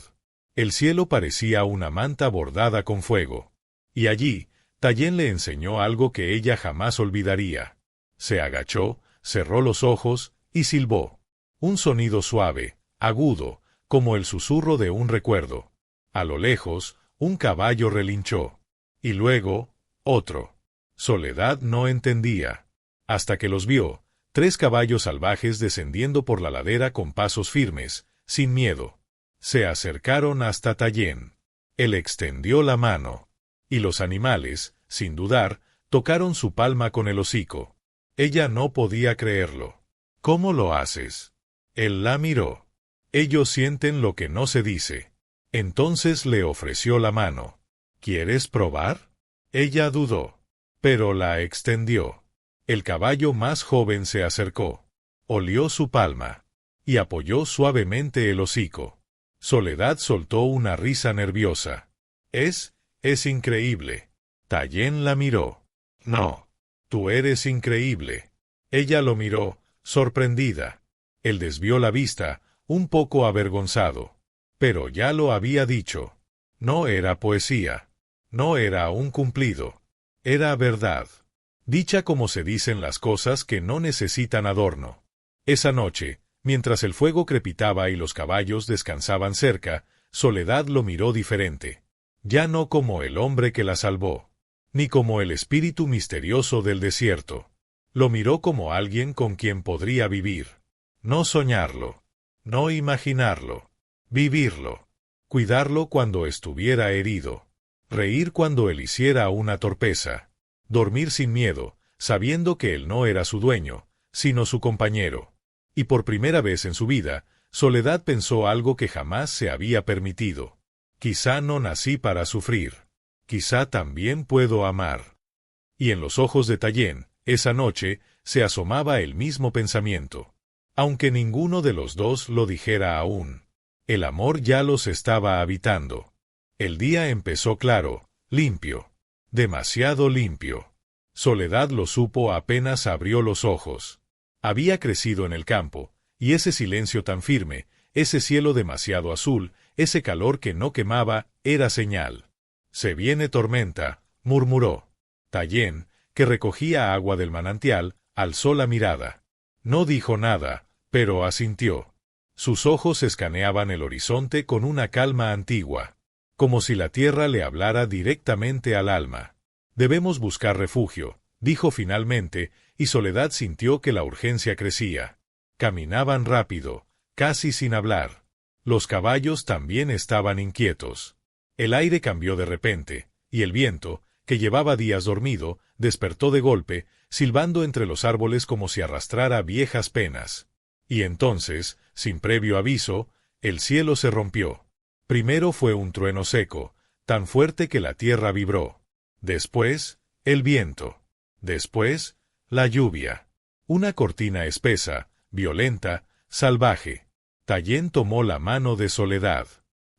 El cielo parecía una manta bordada con fuego. Y allí, Tallien le enseñó algo que ella jamás olvidaría. Se agachó, cerró los ojos y silbó. Un sonido suave, agudo, como el susurro de un recuerdo. A lo lejos, un caballo relinchó. Y luego, otro. Soledad no entendía. Hasta que los vio, 3 caballos salvajes descendiendo por la ladera con pasos firmes, sin miedo. Se acercaron hasta Tallien. Él extendió la mano. Y los animales, sin dudar, tocaron su palma con el hocico. Ella no podía creerlo. ¿Cómo lo haces? Él la miró. Ellos sienten lo que no se dice. Entonces le ofreció la mano. ¿Quieres probar? Ella dudó, pero la extendió. El caballo más joven se acercó. Olió su palma. Y apoyó suavemente el hocico. Soledad soltó una risa nerviosa. Es increíble. Tallien la miró. No. Tú eres increíble. Ella lo miró, sorprendida. Él desvió la vista, un poco avergonzado. Pero ya lo había dicho. No era poesía. No era un cumplido. Era verdad. Dicha como se dicen las cosas que no necesitan adorno. Esa noche, mientras el fuego crepitaba y los caballos descansaban cerca, Soledad lo miró diferente. Ya no como el hombre que la salvó, ni como el espíritu misterioso del desierto. Lo miró como alguien con quien podría vivir. No soñarlo. No imaginarlo. Vivirlo. Cuidarlo cuando estuviera herido. Reír cuando él hiciera una torpeza. Dormir sin miedo, sabiendo que él no era su dueño, sino su compañero. Y por primera vez en su vida, Soledad pensó algo que jamás se había permitido. Quizá no nací para sufrir. Quizá también puedo amar. Y en los ojos de Tallien, esa noche, se asomaba el mismo pensamiento. Aunque ninguno de los dos lo dijera aún. El amor ya los estaba habitando. El día empezó claro, limpio. Demasiado limpio. Soledad lo supo apenas abrió los ojos. Había crecido en el campo, y ese silencio tan firme, ese cielo demasiado azul, ese calor que no quemaba, era señal. Se viene tormenta, murmuró. Tallien, que recogía agua del manantial, alzó la mirada. No dijo nada, pero asintió. Sus ojos escaneaban el horizonte con una calma antigua. Como si la tierra le hablara directamente al alma. Debemos buscar refugio, dijo finalmente, y Soledad sintió que la urgencia crecía. Caminaban rápido, casi sin hablar. Los caballos también estaban inquietos. El aire cambió de repente, y el viento, que llevaba días dormido, despertó de golpe, silbando entre los árboles como si arrastrara viejas penas. Y entonces, sin previo aviso, el cielo se rompió. Primero fue un trueno seco, tan fuerte que la tierra vibró. Después, el viento. Después, la lluvia. Una cortina espesa, violenta, salvaje. Tallien tomó la mano de Soledad.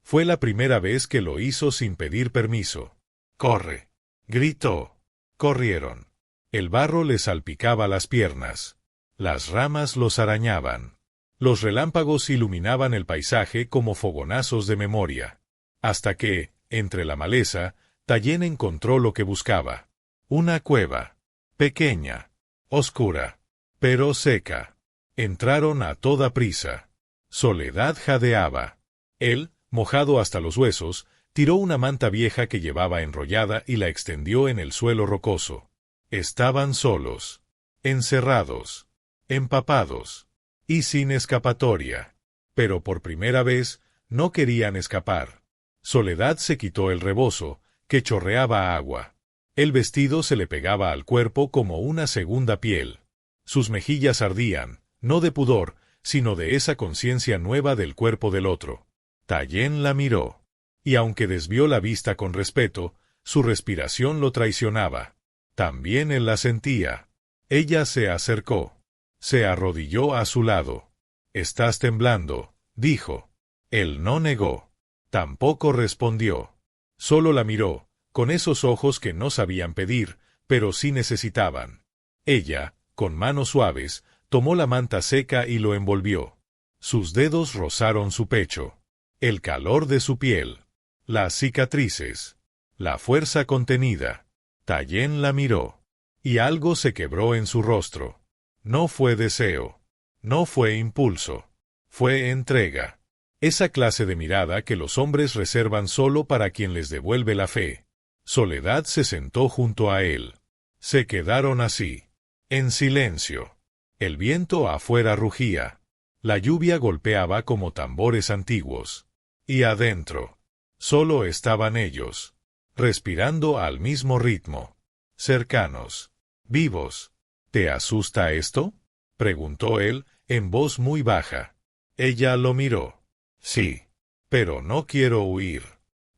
Fue la primera vez que lo hizo sin pedir permiso. «¡Corre!», gritó. Corrieron. El barro le salpicaba las piernas. Las ramas los arañaban. Los relámpagos iluminaban el paisaje como fogonazos de memoria. Hasta que, entre la maleza, Tayen encontró lo que buscaba. Una cueva. Pequeña. Oscura. Pero seca. Entraron a toda prisa. Soledad jadeaba. Él, mojado hasta los huesos, tiró una manta vieja que llevaba enrollada y la extendió en el suelo rocoso. Estaban solos. Encerrados. Empapados. Y sin escapatoria. Pero por primera vez, no querían escapar. Soledad se quitó el rebozo, que chorreaba agua. El vestido se le pegaba al cuerpo como una segunda piel. Sus mejillas ardían, no de pudor, sino de esa conciencia nueva del cuerpo del otro. Tayen la miró. Y aunque desvió la vista con respeto, su respiración lo traicionaba. También él la sentía. Ella se acercó. Se arrodilló a su lado. «Estás temblando», dijo. Él no negó. Tampoco respondió. Solo la miró, con esos ojos que no sabían pedir, pero sí necesitaban. Ella, con manos suaves, tomó la manta seca y lo envolvió. Sus dedos rozaron su pecho. El calor de su piel. Las cicatrices. La fuerza contenida. Tayen la miró. Y algo se quebró en su rostro. No fue deseo. No fue impulso. Fue entrega. Esa clase de mirada que los hombres reservan solo para quien les devuelve la fe. Soledad se sentó junto a él. Se quedaron así. En silencio. El viento afuera rugía. La lluvia golpeaba como tambores antiguos. Y adentro. Solo estaban ellos. Respirando al mismo ritmo. Cercanos. Vivos. ¿Te asusta esto?, preguntó él, en voz muy baja. Ella lo miró. Sí. Pero no quiero huir.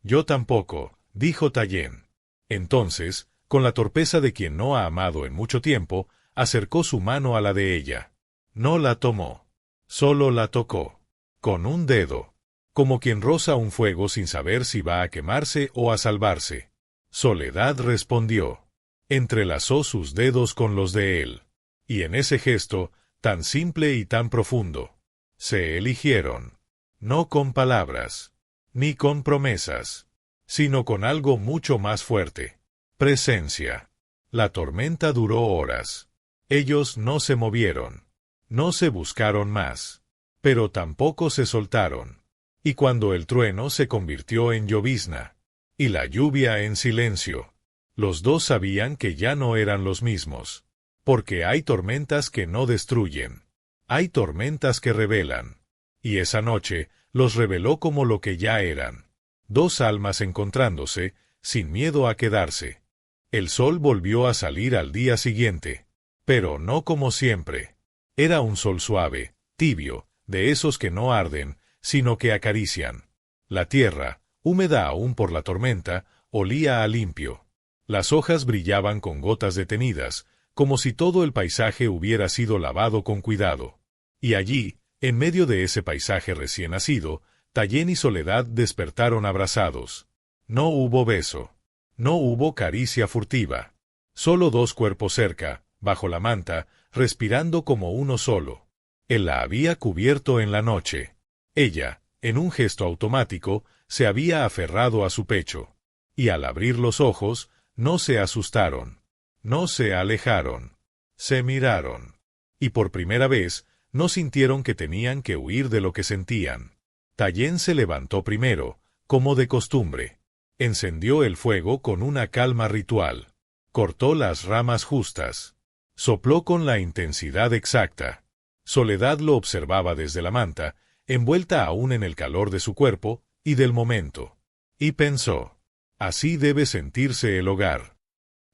Yo tampoco, dijo Tayen. Entonces, con la torpeza de quien no ha amado en mucho tiempo, acercó su mano a la de ella. No la tomó. Solo la tocó. Con un dedo. Como quien roza un fuego sin saber si va a quemarse o a salvarse. Soledad respondió. Entrelazó sus dedos con los de él. Y en ese gesto, tan simple y tan profundo, se eligieron. No con palabras, ni con promesas, sino con algo mucho más fuerte. Presencia. La tormenta duró horas. Ellos no se movieron. No se buscaron más. Pero tampoco se soltaron. Y cuando el trueno se convirtió en llovizna, y la lluvia en silencio, los dos sabían que ya no eran los mismos. Porque hay tormentas que no destruyen. Hay tormentas que revelan. Y esa noche los reveló como lo que ya eran. Dos almas encontrándose, sin miedo a quedarse. El sol volvió a salir al día siguiente. Pero no como siempre. Era un sol suave, tibio, de esos que no arden, sino que acarician. La tierra, húmeda aún por la tormenta, olía a limpio. Las hojas brillaban con gotas detenidas, como si todo el paisaje hubiera sido lavado con cuidado. Y allí, en medio de ese paisaje recién nacido, Tayen y Soledad despertaron abrazados. No hubo beso. No hubo caricia furtiva. Solo dos cuerpos cerca, bajo la manta, respirando como uno solo. Él la había cubierto en la noche. Ella, en un gesto automático, se había aferrado a su pecho. Y al abrir los ojos, no se asustaron. No se alejaron. Se miraron. Y por primera vez, no sintieron que tenían que huir de lo que sentían. Tayen se levantó primero, como de costumbre. Encendió el fuego con una calma ritual. Cortó las ramas justas. Sopló con la intensidad exacta. Soledad lo observaba desde la manta, envuelta aún en el calor de su cuerpo y del momento. Y pensó, así debe sentirse el hogar.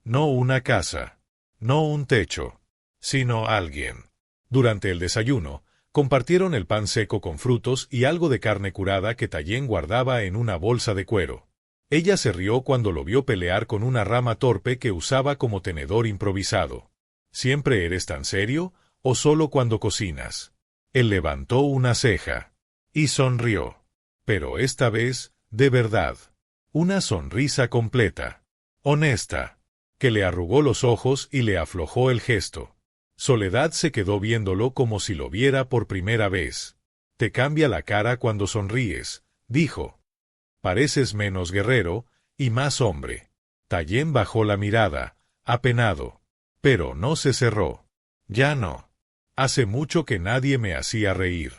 No una casa, no un techo, sino alguien. Durante el desayuno, compartieron el pan seco con frutos y algo de carne curada que Tayen guardaba en una bolsa de cuero. Ella se rió cuando lo vio pelear con una rama torpe que usaba como tenedor improvisado. ¿Siempre eres tan serio, o solo cuando cocinas? Él levantó una ceja. Y sonrió. Pero esta vez, de verdad. Una sonrisa completa. Honesta. que le arrugó los ojos y le aflojó el gesto. Soledad se quedó viéndolo como si lo viera por primera vez. «Te cambia la cara cuando sonríes», dijo. «Pareces menos guerrero y más hombre». Tallien bajó la mirada, apenado. Pero no se cerró. «Ya no. Hace mucho que nadie me hacía reír.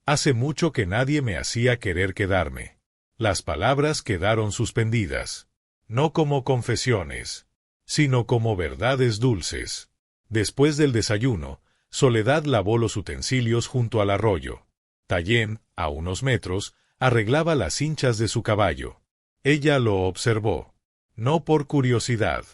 Hace mucho que nadie me hacía querer quedarme». Las palabras quedaron suspendidas. No como confesiones, sino como verdades dulces. Después del desayuno, Soledad lavó los utensilios junto al arroyo. Tallien, a unos metros, arreglaba las hinchas de su caballo. Ella lo observó, no por curiosidad,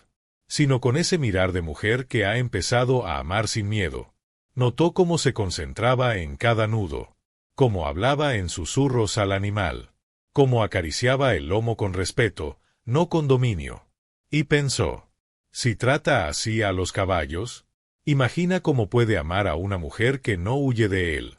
sino con ese mirar de mujer que ha empezado a amar sin miedo. Notó cómo se concentraba en cada nudo, cómo hablaba en susurros al animal, cómo acariciaba el lomo con respeto, no con dominio. Y pensó, si trata así a los caballos, imagina cómo puede amar a una mujer que no huye de él.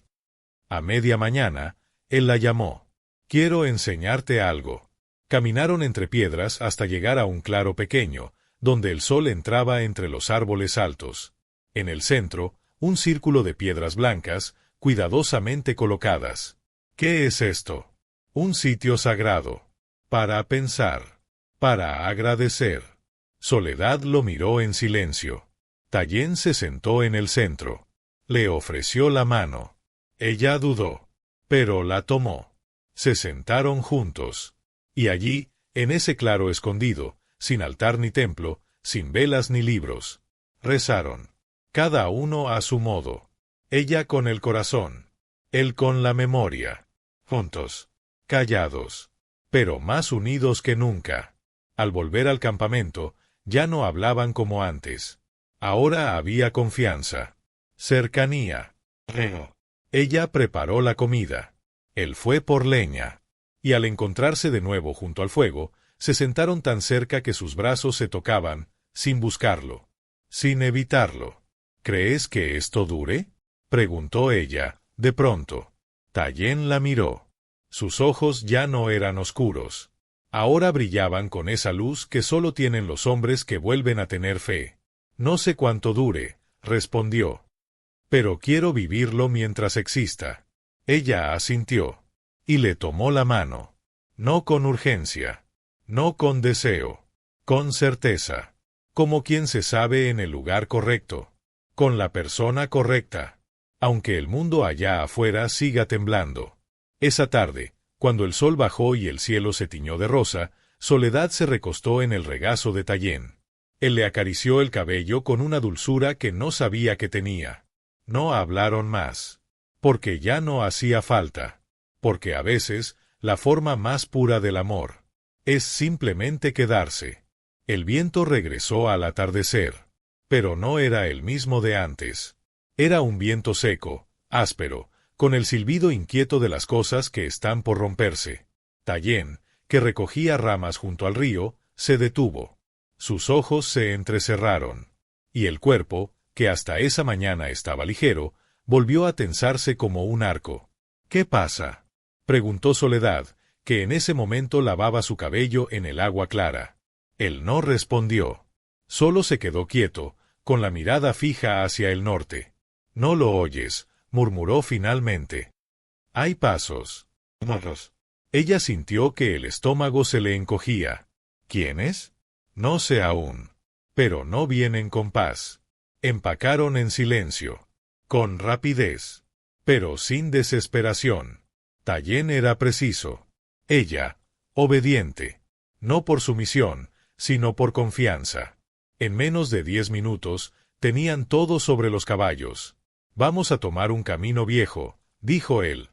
A media mañana, él la llamó. «Quiero enseñarte algo». Caminaron entre piedras hasta llegar a un claro pequeño, donde el sol entraba entre los árboles altos. En el centro, un círculo de piedras blancas, cuidadosamente colocadas. «¿Qué es esto?» «Un sitio sagrado. Para pensar. Para agradecer». Soledad lo miró en silencio. Tallien se sentó en el centro. Le ofreció la mano. Ella dudó, pero la tomó. Se sentaron juntos. Y allí, en ese claro escondido, sin altar ni templo, sin velas ni libros, rezaron. Cada uno a su modo. Ella con el corazón. Él con la memoria. Juntos. Callados. Pero más unidos que nunca. Al volver al campamento, ya no hablaban como antes. Ahora había confianza. Cercanía. Ella preparó la comida. Él fue por leña. Y al encontrarse de nuevo junto al fuego, se sentaron tan cerca que sus brazos se tocaban, sin buscarlo, sin evitarlo. «¿Crees que esto dure?», preguntó ella, de pronto. Tallien la miró. Sus ojos ya no eran oscuros. Ahora brillaban con esa luz que solo tienen los hombres que vuelven a tener fe. «No sé cuánto dure», respondió. «Pero quiero vivirlo mientras exista». Ella asintió. Y le tomó la mano. No con urgencia. No con deseo. Con certeza. Como quien se sabe en el lugar correcto. Con la persona correcta. Aunque el mundo allá afuera siga temblando. Esa tarde, cuando el sol bajó y el cielo se tiñó de rosa, Soledad se recostó en el regazo de Tallien. Él le acarició el cabello con una dulzura que no sabía que tenía. No hablaron más. Porque ya no hacía falta. Porque a veces, la forma más pura del amor es simplemente quedarse. El viento regresó al atardecer. Pero no era el mismo de antes. Era un viento seco, áspero, con el silbido inquieto de las cosas que están por romperse. Tallien, que recogía ramas junto al río, se detuvo. Sus ojos se entrecerraron. Y el cuerpo, que hasta esa mañana estaba ligero, volvió a tensarse como un arco. «¿Qué pasa?», preguntó Soledad, que en ese momento lavaba su cabello en el agua clara. Él no respondió. Solo se quedó quieto, con la mirada fija hacia el norte. «¿No lo oyes?», murmuró finalmente. «Hay pasos». Ella sintió que el estómago se le encogía. «¿Quiénes?». «No sé aún. Pero no vienen con paz». Empacaron en silencio. Con rapidez. Pero sin desesperación. Tallien era preciso. Ella, obediente. No por sumisión, sino por confianza. En menos de 10 minutos, tenían todo sobre los caballos. «Vamos a tomar un camino viejo», dijo él.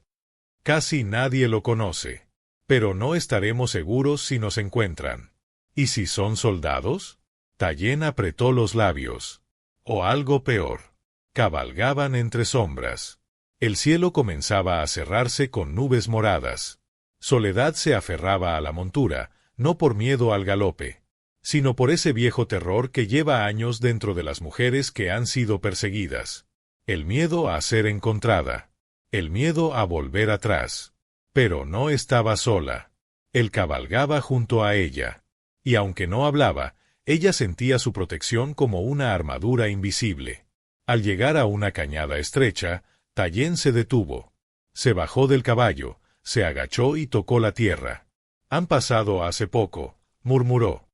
«Casi nadie lo conoce. Pero no estaremos seguros si nos encuentran». «¿Y si son soldados?». Tallien apretó los labios. «O algo peor». Cabalgaban entre sombras. El cielo comenzaba a cerrarse con nubes moradas. Soledad se aferraba a la montura, no por miedo al galope, sino por ese viejo terror que lleva años dentro de las mujeres que han sido perseguidas. El miedo a ser encontrada. El miedo a volver atrás. Pero no estaba sola. Él cabalgaba junto a ella. Y aunque no hablaba, Ella sentía su protección como una armadura invisible. Al llegar a una cañada estrecha, Tallien se detuvo. Se bajó del caballo, se agachó y tocó la tierra. «Han pasado hace poco», murmuró.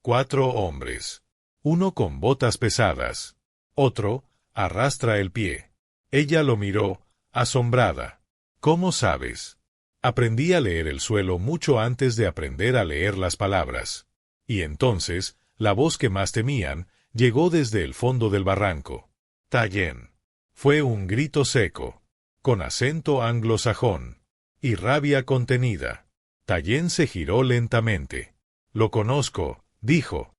4 hombres. Uno con botas pesadas. Otro arrastra el pie. Ella lo miró, asombrada. «¿Cómo sabes?» Aprendí a leer el suelo mucho antes de aprender a leer las palabras. Y entonces, la voz que más temían, llegó desde el fondo del barranco. «Tallien». Fue un grito seco, con acento anglosajón, y rabia contenida. Tallien se giró lentamente. «Lo conozco», dijo.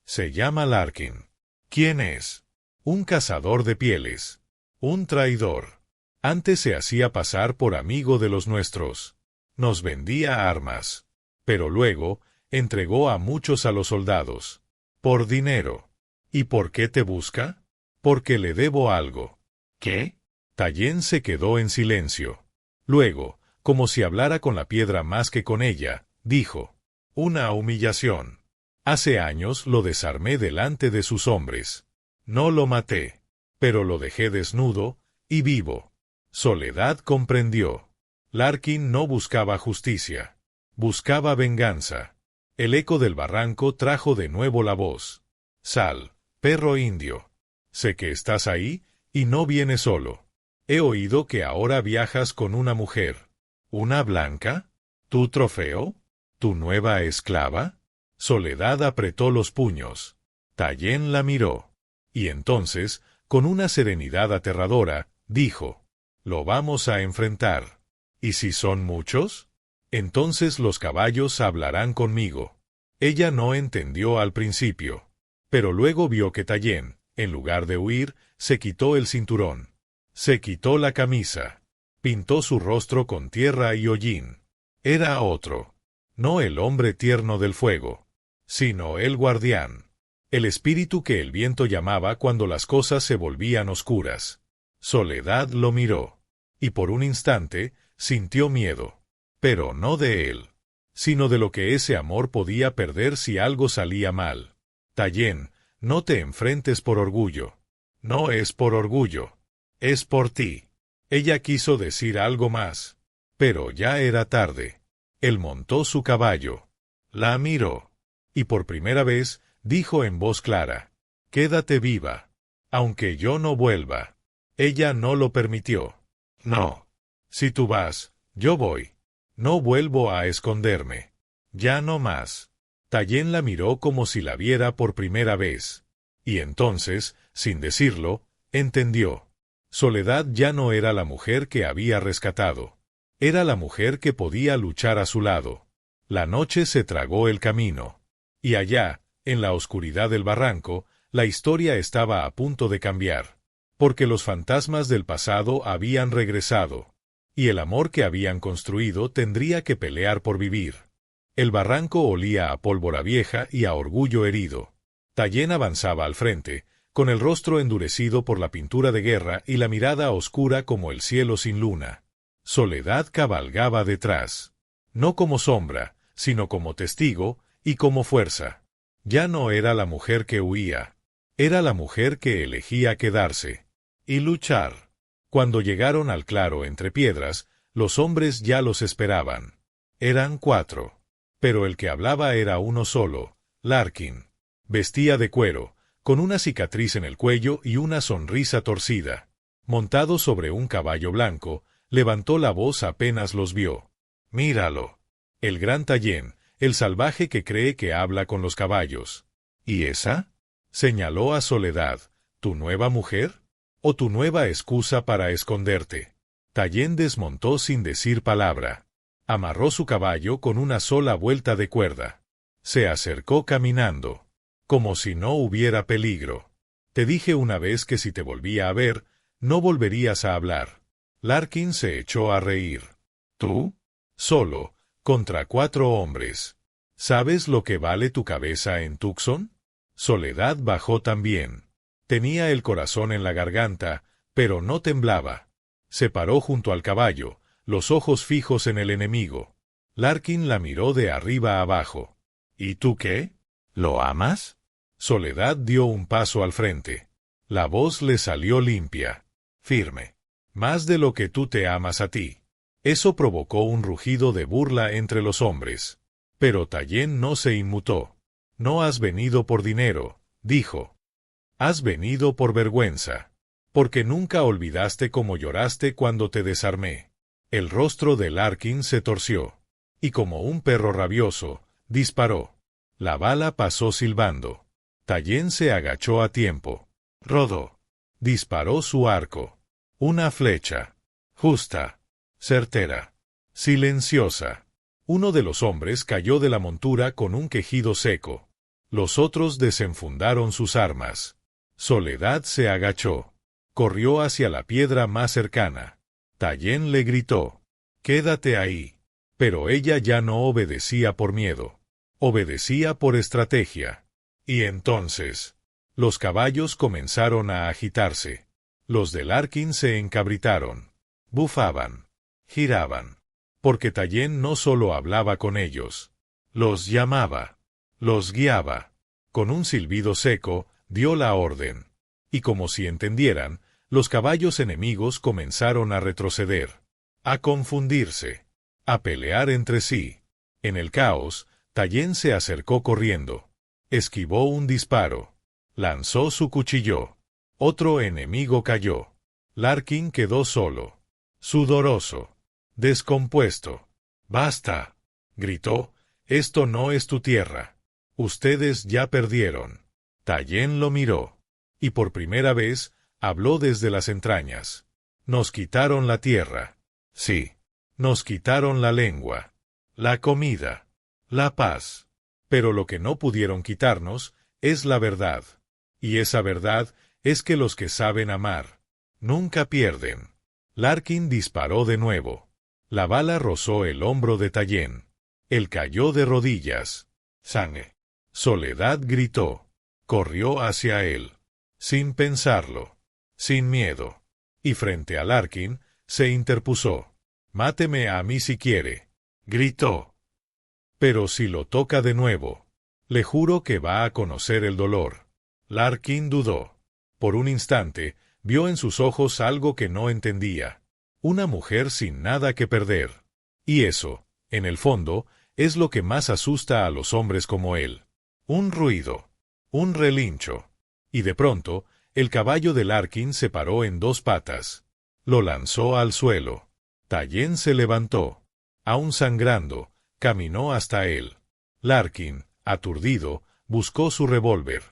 «Se llama Larkin». «¿Quién es?» «Un cazador de pieles. Un traidor. Antes se hacía pasar por amigo de los nuestros. Nos vendía armas. Pero luego, entregó a muchos a los soldados. Por dinero. ¿Y por qué te busca?» «Porque le debo algo». «¿Qué?» Tallien se quedó en silencio. Luego, como si hablara con la piedra más que con ella, dijo: «Una humillación. Hace años lo desarmé delante de sus hombres. No lo maté, pero lo dejé desnudo y vivo». Soledad comprendió. Larkin no buscaba justicia. Buscaba venganza. El eco del barranco trajo de nuevo la voz. «Sal, perro indio. Sé que estás ahí, y no vienes solo. He oído que ahora viajas con una mujer. ¿Una blanca? ¿Tu trofeo? ¿Tu nueva esclava?» Soledad apretó los puños. Tallien la miró. Y entonces, con una serenidad aterradora, dijo: «Lo vamos a enfrentar. ¿Y si son muchos? Entonces los caballos hablarán conmigo». Ella no entendió al principio. Pero luego vio que Tallien, en lugar de huir, se quitó el cinturón. Se quitó la camisa. Pintó su rostro con tierra y hollín. Era otro. No el hombre tierno del fuego, sino el guardián. El espíritu que el viento llamaba cuando las cosas se volvían oscuras. Soledad lo miró. Y por un instante, sintió miedo. Pero no de él, sino de lo que ese amor podía perder si algo salía mal. «Tallien, no te enfrentes por orgullo. No es por orgullo. Es por ti». Ella quiso decir algo más, pero ya era tarde. Él montó su caballo. La miró. Y por primera vez, dijo en voz clara: «Quédate viva. Aunque yo no vuelva». Ella no lo permitió. «No. Si tú vas, yo voy. No vuelvo a esconderme. Ya no más». Tallien la miró como si la viera por primera vez. Y entonces, sin decirlo, entendió. Soledad ya no era la mujer que había rescatado. Era la mujer que podía luchar a su lado. La noche se tragó el camino. Y allá, en la oscuridad del barranco, la historia estaba a punto de cambiar. Porque los fantasmas del pasado habían regresado. Y el amor que habían construido tendría que pelear por vivir. El barranco olía a pólvora vieja y a orgullo herido. Tallien avanzaba al frente, con el rostro endurecido por la pintura de guerra y la mirada oscura como el cielo sin luna. Soledad cabalgaba detrás. No como sombra, sino como testigo y como fuerza. Ya no era la mujer que huía. Era la mujer que elegía quedarse. Y luchar. Cuando llegaron al claro entre piedras, los hombres ya los esperaban. Eran 4. Pero el que hablaba era uno solo, Larkin. Vestía de cuero, con una cicatriz en el cuello y una sonrisa torcida. Montado sobre un caballo blanco, levantó la voz apenas los vio. «Míralo. El gran Tallien, el salvaje que cree que habla con los caballos». «¿Y esa?», señaló a Soledad. «¿Tu nueva mujer? ¿O tu nueva excusa para esconderte?» Tallien desmontó sin decir palabra. Amarró su caballo con una sola vuelta de cuerda. Se acercó caminando, como si no hubiera peligro. «Te dije una vez que si te volvía a ver, no volverías a hablar». Larkin se echó a reír. «¿Tú? Solo, contra 4 hombres. ¿Sabes lo que vale tu cabeza en Tucson?» Soledad bajó también. Tenía el corazón en la garganta, pero no temblaba. Se paró junto al caballo, los ojos fijos en el enemigo. Larkin la miró de arriba abajo. «¿Y tú qué? ¿Lo amas?» Soledad dio un paso al frente. La voz le salió limpia, firme. Más de lo que tú te amas a ti. Eso provocó un rugido de burla entre los hombres. Pero Tallien no se inmutó. No has venido por dinero, dijo. Has venido por vergüenza. Porque nunca olvidaste cómo lloraste cuando te desarmé. El rostro de Larkin se torció. Y como un perro rabioso, disparó. La bala pasó silbando. Tallien se agachó a tiempo. Rodó. Disparó su arco. Una flecha. Justa. Certera. Silenciosa. Uno de los hombres cayó de la montura con un quejido seco. Los otros desenfundaron sus armas. Soledad se agachó. Corrió hacia la piedra más cercana. Tallien le gritó: «Quédate ahí». Pero ella ya no obedecía por miedo. Obedecía por estrategia. Y entonces, los caballos comenzaron a agitarse. Los de Larkin se encabritaron. Bufaban. Giraban. Porque Tallien no solo hablaba con ellos. Los llamaba. Los guiaba. Con un silbido seco, dio la orden. Y como si entendieran, los caballos enemigos comenzaron a retroceder. A confundirse. A pelear entre sí. En el caos, Tallien se acercó corriendo. Esquivó un disparo. Lanzó su cuchillo. Otro enemigo cayó. Larkin quedó solo. Sudoroso. Descompuesto. «¡Basta!», gritó. «Esto no es tu tierra. Ustedes ya perdieron». Tallien lo miró. Y por primera vez, habló desde las entrañas. «Nos quitaron la tierra. Sí. Nos quitaron la lengua. La comida. La paz. Pero lo que no pudieron quitarnos es la verdad. Y esa verdad es que los que saben amar nunca pierden». Larkin disparó de nuevo. La bala rozó el hombro de Tallien. Él cayó de rodillas. «¡Sangre!». Soledad gritó. Corrió hacia él. Sin pensarlo. Sin miedo. Y frente a Larkin, se interpuso. «Máteme a mí si quiere», gritó. «Pero si lo toca de nuevo, le juro que va a conocer el dolor». Larkin dudó. Por un instante, vio en sus ojos algo que no entendía. Una mujer sin nada que perder. Y eso, en el fondo, es lo que más asusta a los hombres como él. Un ruido. Un relincho. Y de pronto, el caballo de Larkin se paró en dos patas. Lo lanzó al suelo. Tallien se levantó. Aún sangrando, caminó hasta él. Larkin, aturdido, buscó su revólver.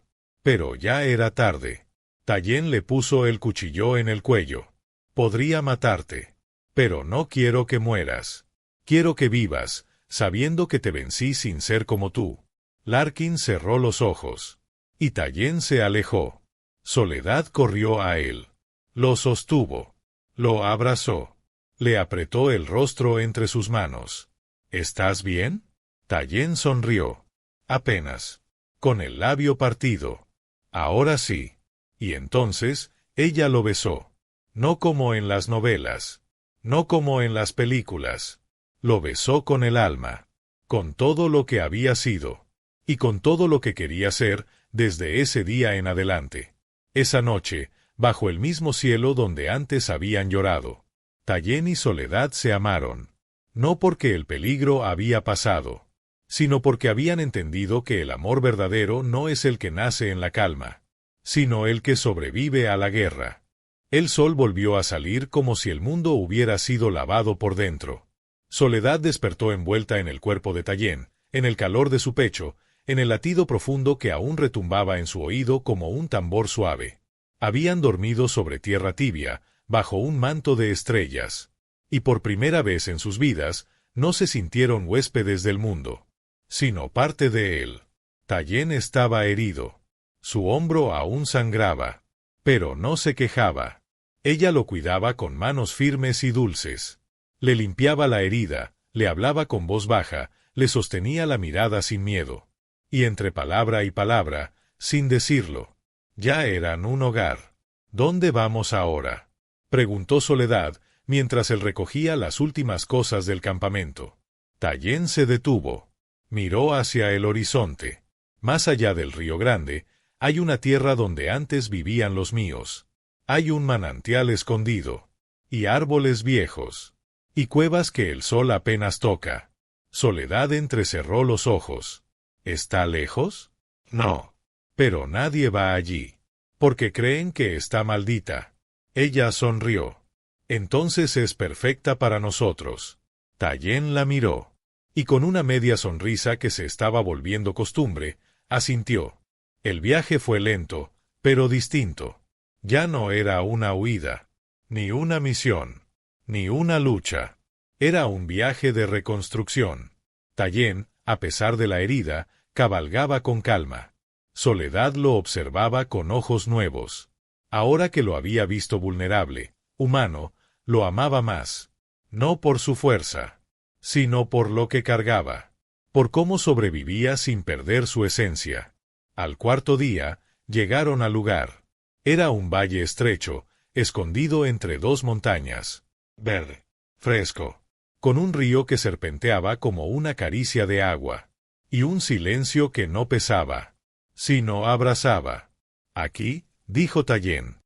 Pero ya era tarde. Tallien le puso el cuchillo en el cuello. «Podría matarte. Pero no quiero que mueras. Quiero que vivas, sabiendo que te vencí sin ser como tú». Larkin cerró los ojos. Y Tallien se alejó. Soledad corrió a él. Lo sostuvo. Lo abrazó. Le apretó el rostro entre sus manos. «¿Estás bien?». Tallien sonrió. Apenas. Con el labio partido. «Ahora sí». Y entonces, ella lo besó. No como en las novelas. No como en las películas. Lo besó con el alma. Con todo lo que había sido. Y con todo lo que quería ser, desde ese día en adelante. Esa noche, bajo el mismo cielo donde antes habían llorado. Tallien y Soledad se amaron. No porque el peligro había pasado, sino porque habían entendido que el amor verdadero no es el que nace en la calma, sino el que sobrevive a la guerra. El sol volvió a salir como si el mundo hubiera sido lavado por dentro. Soledad despertó envuelta en el cuerpo de Tallien, en el calor de su pecho, en el latido profundo que aún retumbaba en su oído como un tambor suave. Habían dormido sobre tierra tibia, bajo un manto de estrellas. Y por primera vez en sus vidas, no se sintieron huéspedes del mundo, sino parte de él. Tallien estaba herido. Su hombro aún sangraba, pero no se quejaba. Ella lo cuidaba con manos firmes y dulces. Le limpiaba la herida, le hablaba con voz baja, le sostenía la mirada sin miedo. Y entre palabra y palabra, sin decirlo, ya eran un hogar. «¿Dónde vamos ahora?», preguntó Soledad, mientras él recogía las últimas cosas del campamento. Tallien se detuvo. Miró hacia el horizonte. Más allá del río Grande, Hay una tierra donde antes vivían los míos. Hay un manantial escondido. Y árboles viejos. Y cuevas que el sol apenas toca. Soledad entrecerró los ojos. ¿Está lejos? No. Pero nadie va allí. Porque creen que está maldita. Ella sonrió. Entonces es perfecta para nosotros. Tallien la miró. Y con una media sonrisa que se estaba volviendo costumbre, asintió. El viaje fue lento, pero distinto. Ya no era una huida, ni una misión, ni una lucha. Era un viaje de reconstrucción. Tallien, a pesar de la herida, cabalgaba con calma. Soledad lo observaba con ojos nuevos. Ahora que lo había visto vulnerable, humano, lo amaba más. No por su fuerza, sino por lo que cargaba. Por cómo sobrevivía sin perder su esencia. Al cuarto día, llegaron al lugar. Era un valle estrecho, escondido entre dos montañas. Verde, fresco, con un río que serpenteaba como una caricia de agua. Y un silencio que no pesaba, sino abrazaba. Aquí, dijo Tallien.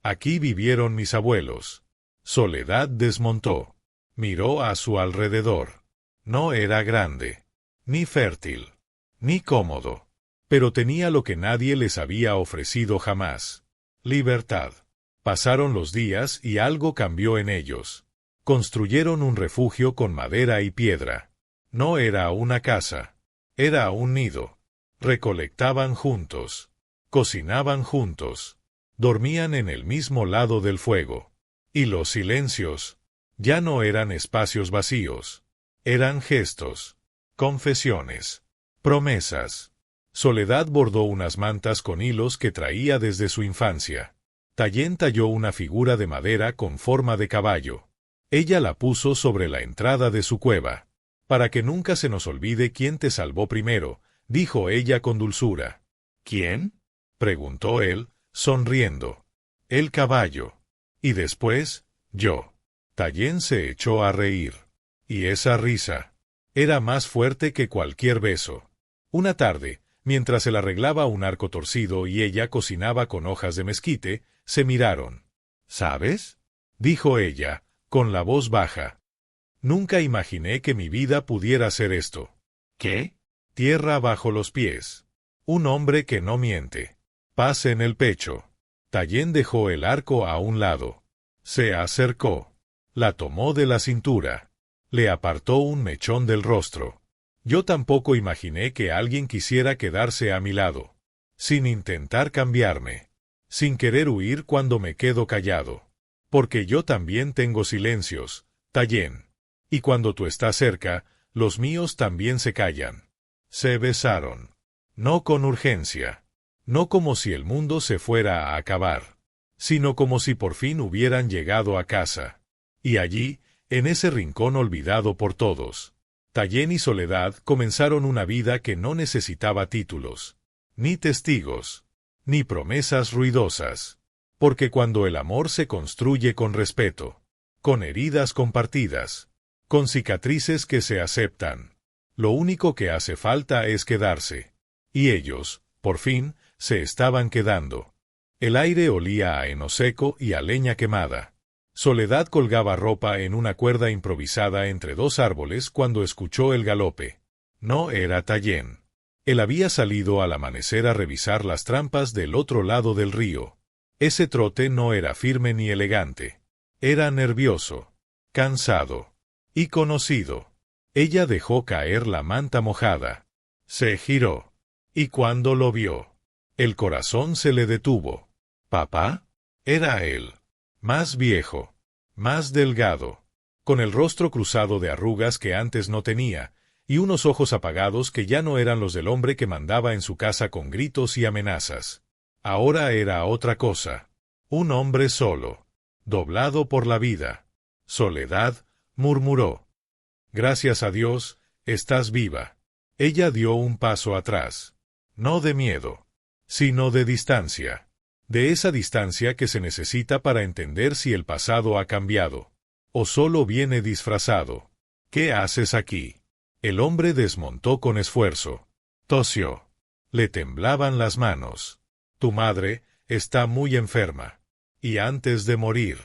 Aquí vivieron mis abuelos. Soledad desmontó. Miró a su alrededor. No era grande, ni fértil, ni cómodo. Pero tenía lo que nadie les había ofrecido jamás. Libertad. Pasaron los días y algo cambió en ellos. Construyeron un refugio con madera y piedra. No era una casa. Era un nido. Recolectaban juntos. Cocinaban juntos. Dormían en el mismo lado del fuego. Y los silencios ya no eran espacios vacíos. Eran gestos. Confesiones. Promesas. Soledad bordó unas mantas con hilos que traía desde su infancia. Tallien talló una figura de madera con forma de caballo. Ella la puso sobre la entrada de su cueva. Para que nunca se nos olvide quién te salvó primero, dijo ella con dulzura. ¿Quién? Preguntó él, sonriendo. El caballo. Y después, yo. Tallien se echó a reír. Y esa risa era más fuerte que cualquier beso. Una tarde, mientras él arreglaba un arco torcido y ella cocinaba con hojas de mezquite, se miraron. ¿Sabes? Dijo ella, con la voz baja. Nunca imaginé que mi vida pudiera ser esto. ¿Qué? Tierra bajo los pies. Un hombre que no miente. Paz en el pecho. Tallien dejó el arco a un lado. Se acercó. La tomó de la cintura. Le apartó un mechón del rostro. Yo tampoco imaginé que alguien quisiera quedarse a mi lado. Sin intentar cambiarme. Sin querer huir cuando me quedo callado. Porque yo también tengo silencios, Tallien. Y cuando tú estás cerca, los míos también se callan. Se besaron. No con urgencia. No como si el mundo se fuera a acabar. Sino como si por fin hubieran llegado a casa. Y allí, en ese rincón olvidado por todos, Tallien y Soledad comenzaron una vida que no necesitaba títulos, ni testigos, ni promesas ruidosas. Porque cuando el amor se construye con respeto, con heridas compartidas, con cicatrices que se aceptan, lo único que hace falta es quedarse. Y ellos, por fin, se estaban quedando. El aire olía a heno seco y a leña quemada. Soledad colgaba ropa en una cuerda improvisada entre dos árboles cuando escuchó el galope. No era Tallien. Él había salido al amanecer a revisar las trampas del otro lado del río. Ese trote no era firme ni elegante. Era nervioso, cansado y conocido. Ella dejó caer la manta mojada. Se giró. Y cuando lo vio, el corazón se le detuvo. ¿Papá? Era él. Más viejo, más delgado, con el rostro cruzado de arrugas que antes no tenía, y unos ojos apagados que ya no eran los del hombre que mandaba en su casa con gritos y amenazas. Ahora era otra cosa. Un hombre solo, doblado por la vida. Soledad, murmuró. Gracias a Dios, estás viva. Ella dio un paso atrás. No de miedo, sino de distancia. De esa distancia que se necesita para entender si el pasado ha cambiado, o solo viene disfrazado. ¿Qué haces aquí? El hombre desmontó con esfuerzo. Tosió. Le temblaban las manos. Tu madre está muy enferma. Y antes de morir,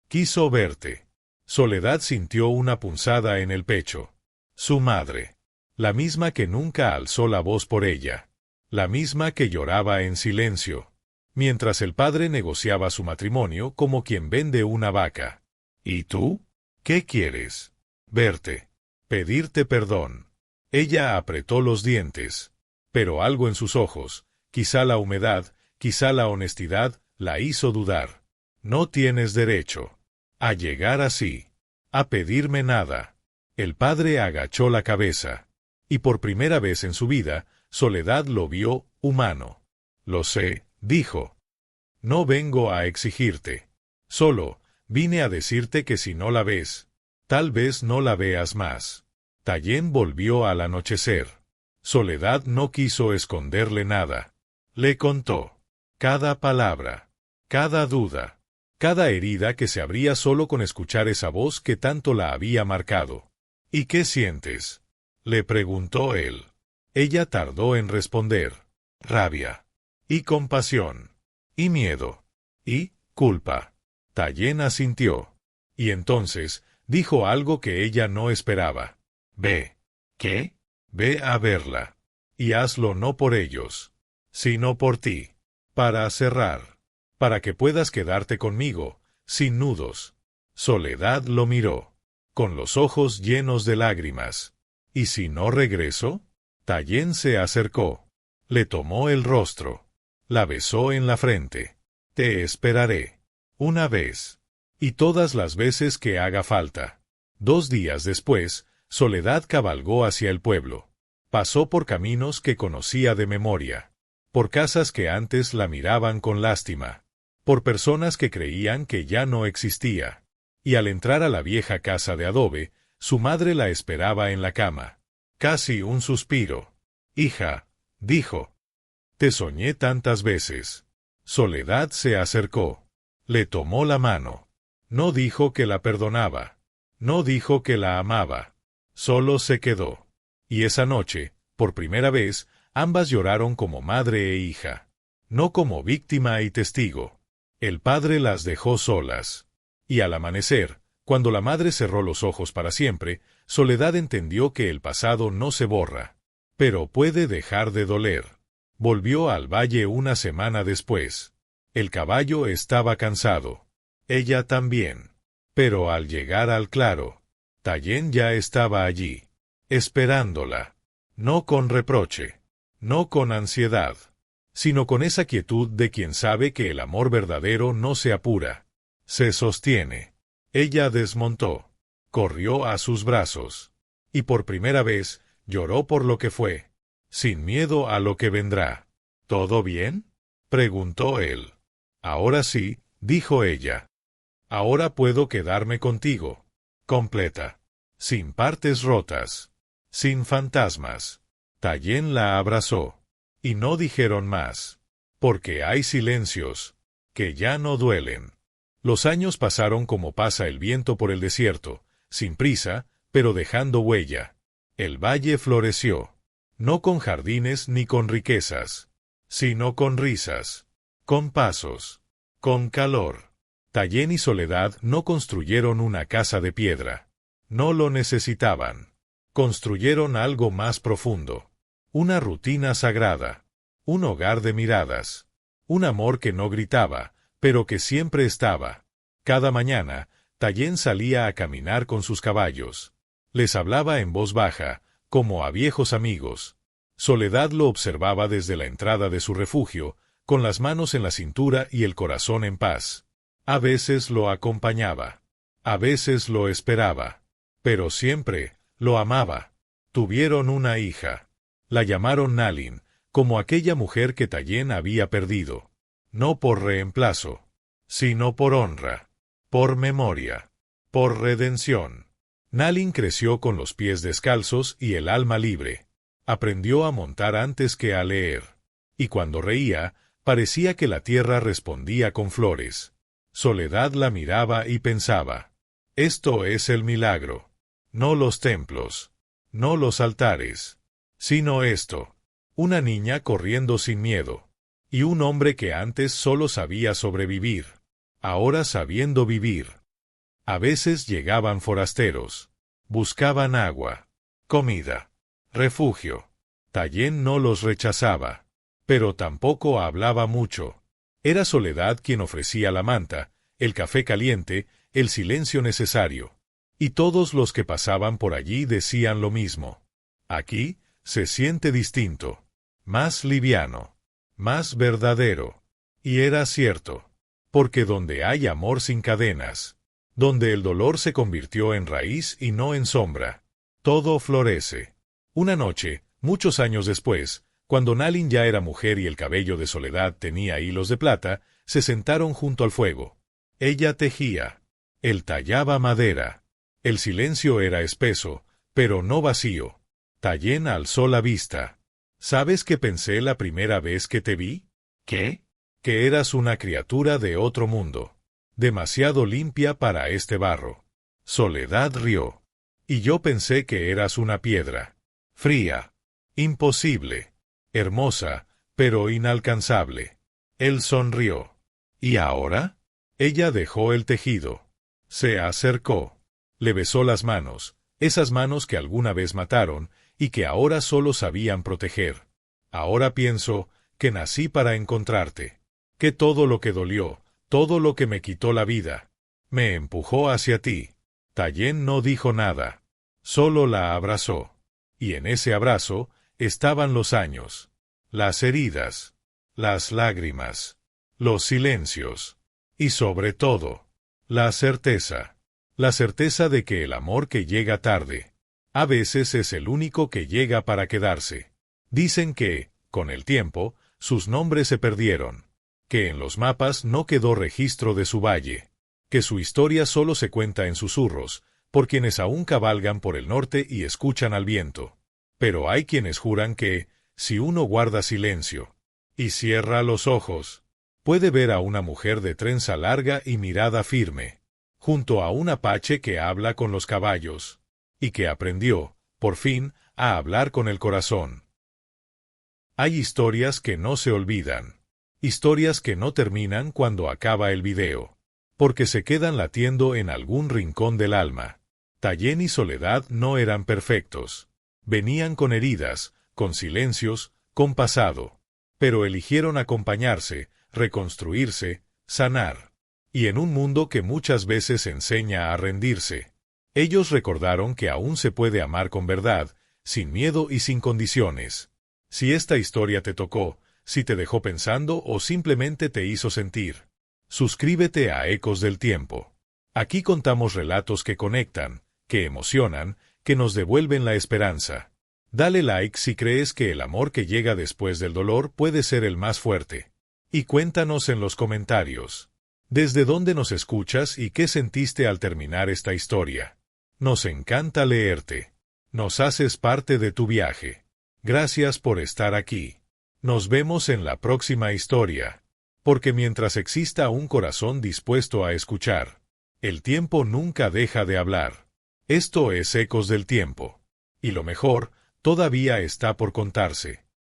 quiso verte. Soledad sintió una punzada en el pecho. Su madre. La misma que nunca alzó la voz por ella. La misma que lloraba en silencio, mientras el padre negociaba su matrimonio como quien vende una vaca. ¿Y tú? ¿Qué quieres? Verte. Pedirte perdón. Ella apretó los dientes. Pero algo en sus ojos, quizá la humedad, quizá la honestidad, la hizo dudar. No tienes derecho a llegar así, a pedirme nada. El padre agachó la cabeza. Y por primera vez en su vida, Soledad lo vio humano. Lo sé, dijo. No vengo a exigirte. Solo, vine a decirte que si no la ves, tal vez no la veas más. Tallien volvió al anochecer. Soledad no quiso esconderle nada. Le contó. Cada palabra. Cada duda. Cada herida que se abría solo con escuchar esa voz que tanto la había marcado. ¿Y qué sientes? Le preguntó él. Ella tardó en responder. Rabia. Y compasión. Y miedo. Y culpa. Tallien asintió. Y entonces, dijo algo que ella no esperaba. Ve. ¿Qué? Ve a verla. Y hazlo no por ellos, sino por ti. Para cerrar. Para que puedas quedarte conmigo, sin nudos. Soledad lo miró, con los ojos llenos de lágrimas. ¿Y si no regreso? Tallien se acercó. Le tomó el rostro. La besó en la frente. Te esperaré. Una vez. Y todas las veces que haga falta. 2 días después, Soledad cabalgó hacia el pueblo. Pasó por caminos que conocía de memoria. Por casas que antes la miraban con lástima. Por personas que creían que ya no existía. Y al entrar a la vieja casa de adobe, su madre la esperaba en la cama. Casi un suspiro. Hija, dijo. Te soñé tantas veces. Soledad se acercó. Le tomó la mano. No dijo que la perdonaba. No dijo que la amaba. Solo se quedó. Y esa noche, por primera vez, ambas lloraron como madre e hija. No como víctima y testigo. El padre las dejó solas. Y al amanecer, cuando la madre cerró los ojos para siempre, Soledad entendió que el pasado no se borra, pero puede dejar de doler. Volvió al valle una semana después. El caballo estaba cansado. Ella también. Pero al llegar al claro, Tallien ya estaba allí, esperándola. No con reproche, no con ansiedad, sino con esa quietud de quien sabe que el amor verdadero no se apura, se sostiene. Ella desmontó, corrió a sus brazos, y por primera vez lloró por lo que fue, sin miedo a lo que vendrá. ¿Todo bien?, preguntó él. Ahora sí, dijo ella. Ahora puedo quedarme contigo, completa, sin partes rotas, sin fantasmas. Tallien la abrazó, y no dijeron más, porque hay silencios que ya no duelen. Los años pasaron como pasa el viento por el desierto, sin prisa, pero dejando huella. El valle floreció, no con jardines ni con riquezas, sino con risas, con pasos, con calor. Tallien y Soledad no construyeron una casa de piedra. No lo necesitaban. Construyeron algo más profundo. Una rutina sagrada. Un hogar de miradas. Un amor que no gritaba, pero que siempre estaba. Cada mañana, Tallien salía a caminar con sus caballos. Les hablaba en voz baja, como a viejos amigos. Soledad lo observaba desde la entrada de su refugio, con las manos en la cintura y el corazón en paz. A veces lo acompañaba. A veces lo esperaba. Pero siempre lo amaba. Tuvieron una hija. La llamaron Nalin, como aquella mujer que Tallien había perdido. No por reemplazo, sino por honra, por memoria, por redención. Nalin creció con los pies descalzos y el alma libre. Aprendió a montar antes que a leer. Y cuando reía, parecía que la tierra respondía con flores. Soledad la miraba y pensaba, esto es el milagro. No los templos, no los altares, sino esto. Una niña corriendo sin miedo. Y un hombre que antes solo sabía sobrevivir, ahora sabiendo vivir. A veces llegaban forasteros. Buscaban agua, comida, refugio. Tallien no los rechazaba, pero tampoco hablaba mucho. Era Soledad quien ofrecía la manta, el café caliente, el silencio necesario. Y todos los que pasaban por allí decían lo mismo. Aquí se siente distinto, más liviano, más verdadero. Y era cierto, porque donde hay amor sin cadenas, donde el dolor se convirtió en raíz y no en sombra, todo florece. Una noche, muchos años después, cuando Nalin ya era mujer y el cabello de Soledad tenía hilos de plata, se sentaron junto al fuego. Ella tejía. Él tallaba madera. El silencio era espeso, pero no vacío. Tallien alzó la vista. ¿Sabes qué pensé la primera vez que te vi? ¿Qué? Que eras una criatura de otro mundo. Demasiado limpia para este barro. Soledad rió. Y yo pensé que eras una piedra. Fría. Imposible. Hermosa, pero inalcanzable. Él sonrió. ¿Y ahora? Ella dejó el tejido. Se acercó. Le besó las manos, esas manos que alguna vez mataron y que ahora solo sabían proteger. Ahora pienso que nací para encontrarte. Que todo lo que dolió, todo lo que me quitó la vida, me empujó hacia ti. Tallien no dijo nada. Solo la abrazó. Y en ese abrazo estaban los años, las heridas, las lágrimas, los silencios, y sobre todo, la certeza de que el amor que llega tarde, a veces es el único que llega para quedarse. Dicen que, con el tiempo, sus nombres se perdieron, que en los mapas no quedó registro de su valle, que su historia solo se cuenta en susurros, por quienes aún cabalgan por el norte y escuchan al viento. Pero hay quienes juran que, si uno guarda silencio y cierra los ojos, puede ver a una mujer de trenza larga y mirada firme, junto a un apache que habla con los caballos, y que aprendió, por fin, a hablar con el corazón. Hay historias que no se olvidan, historias que no terminan cuando acaba el video, porque se quedan latiendo en algún rincón del alma. Tallien y Soledad no eran perfectos. Venían con heridas, con silencios, con pasado. Pero eligieron acompañarse, reconstruirse, sanar. Y en un mundo que muchas veces enseña a rendirse, ellos recordaron que aún se puede amar con verdad, sin miedo y sin condiciones. Si esta historia te tocó, si te dejó pensando o simplemente te hizo sentir, suscríbete a Ecos del Tiempo. Aquí contamos relatos que conectan, que emocionan, que nos devuelven la esperanza. Dale like si crees que el amor que llega después del dolor puede ser el más fuerte. Y cuéntanos en los comentarios, ¿desde dónde nos escuchas y qué sentiste al terminar esta historia? Nos encanta leerte. Nos haces parte de tu viaje. Gracias por estar aquí. Nos vemos en la próxima historia. Porque mientras exista un corazón dispuesto a escuchar, el tiempo nunca deja de hablar. Esto es Ecos del Tiempo. Y lo mejor, todavía está por contarse.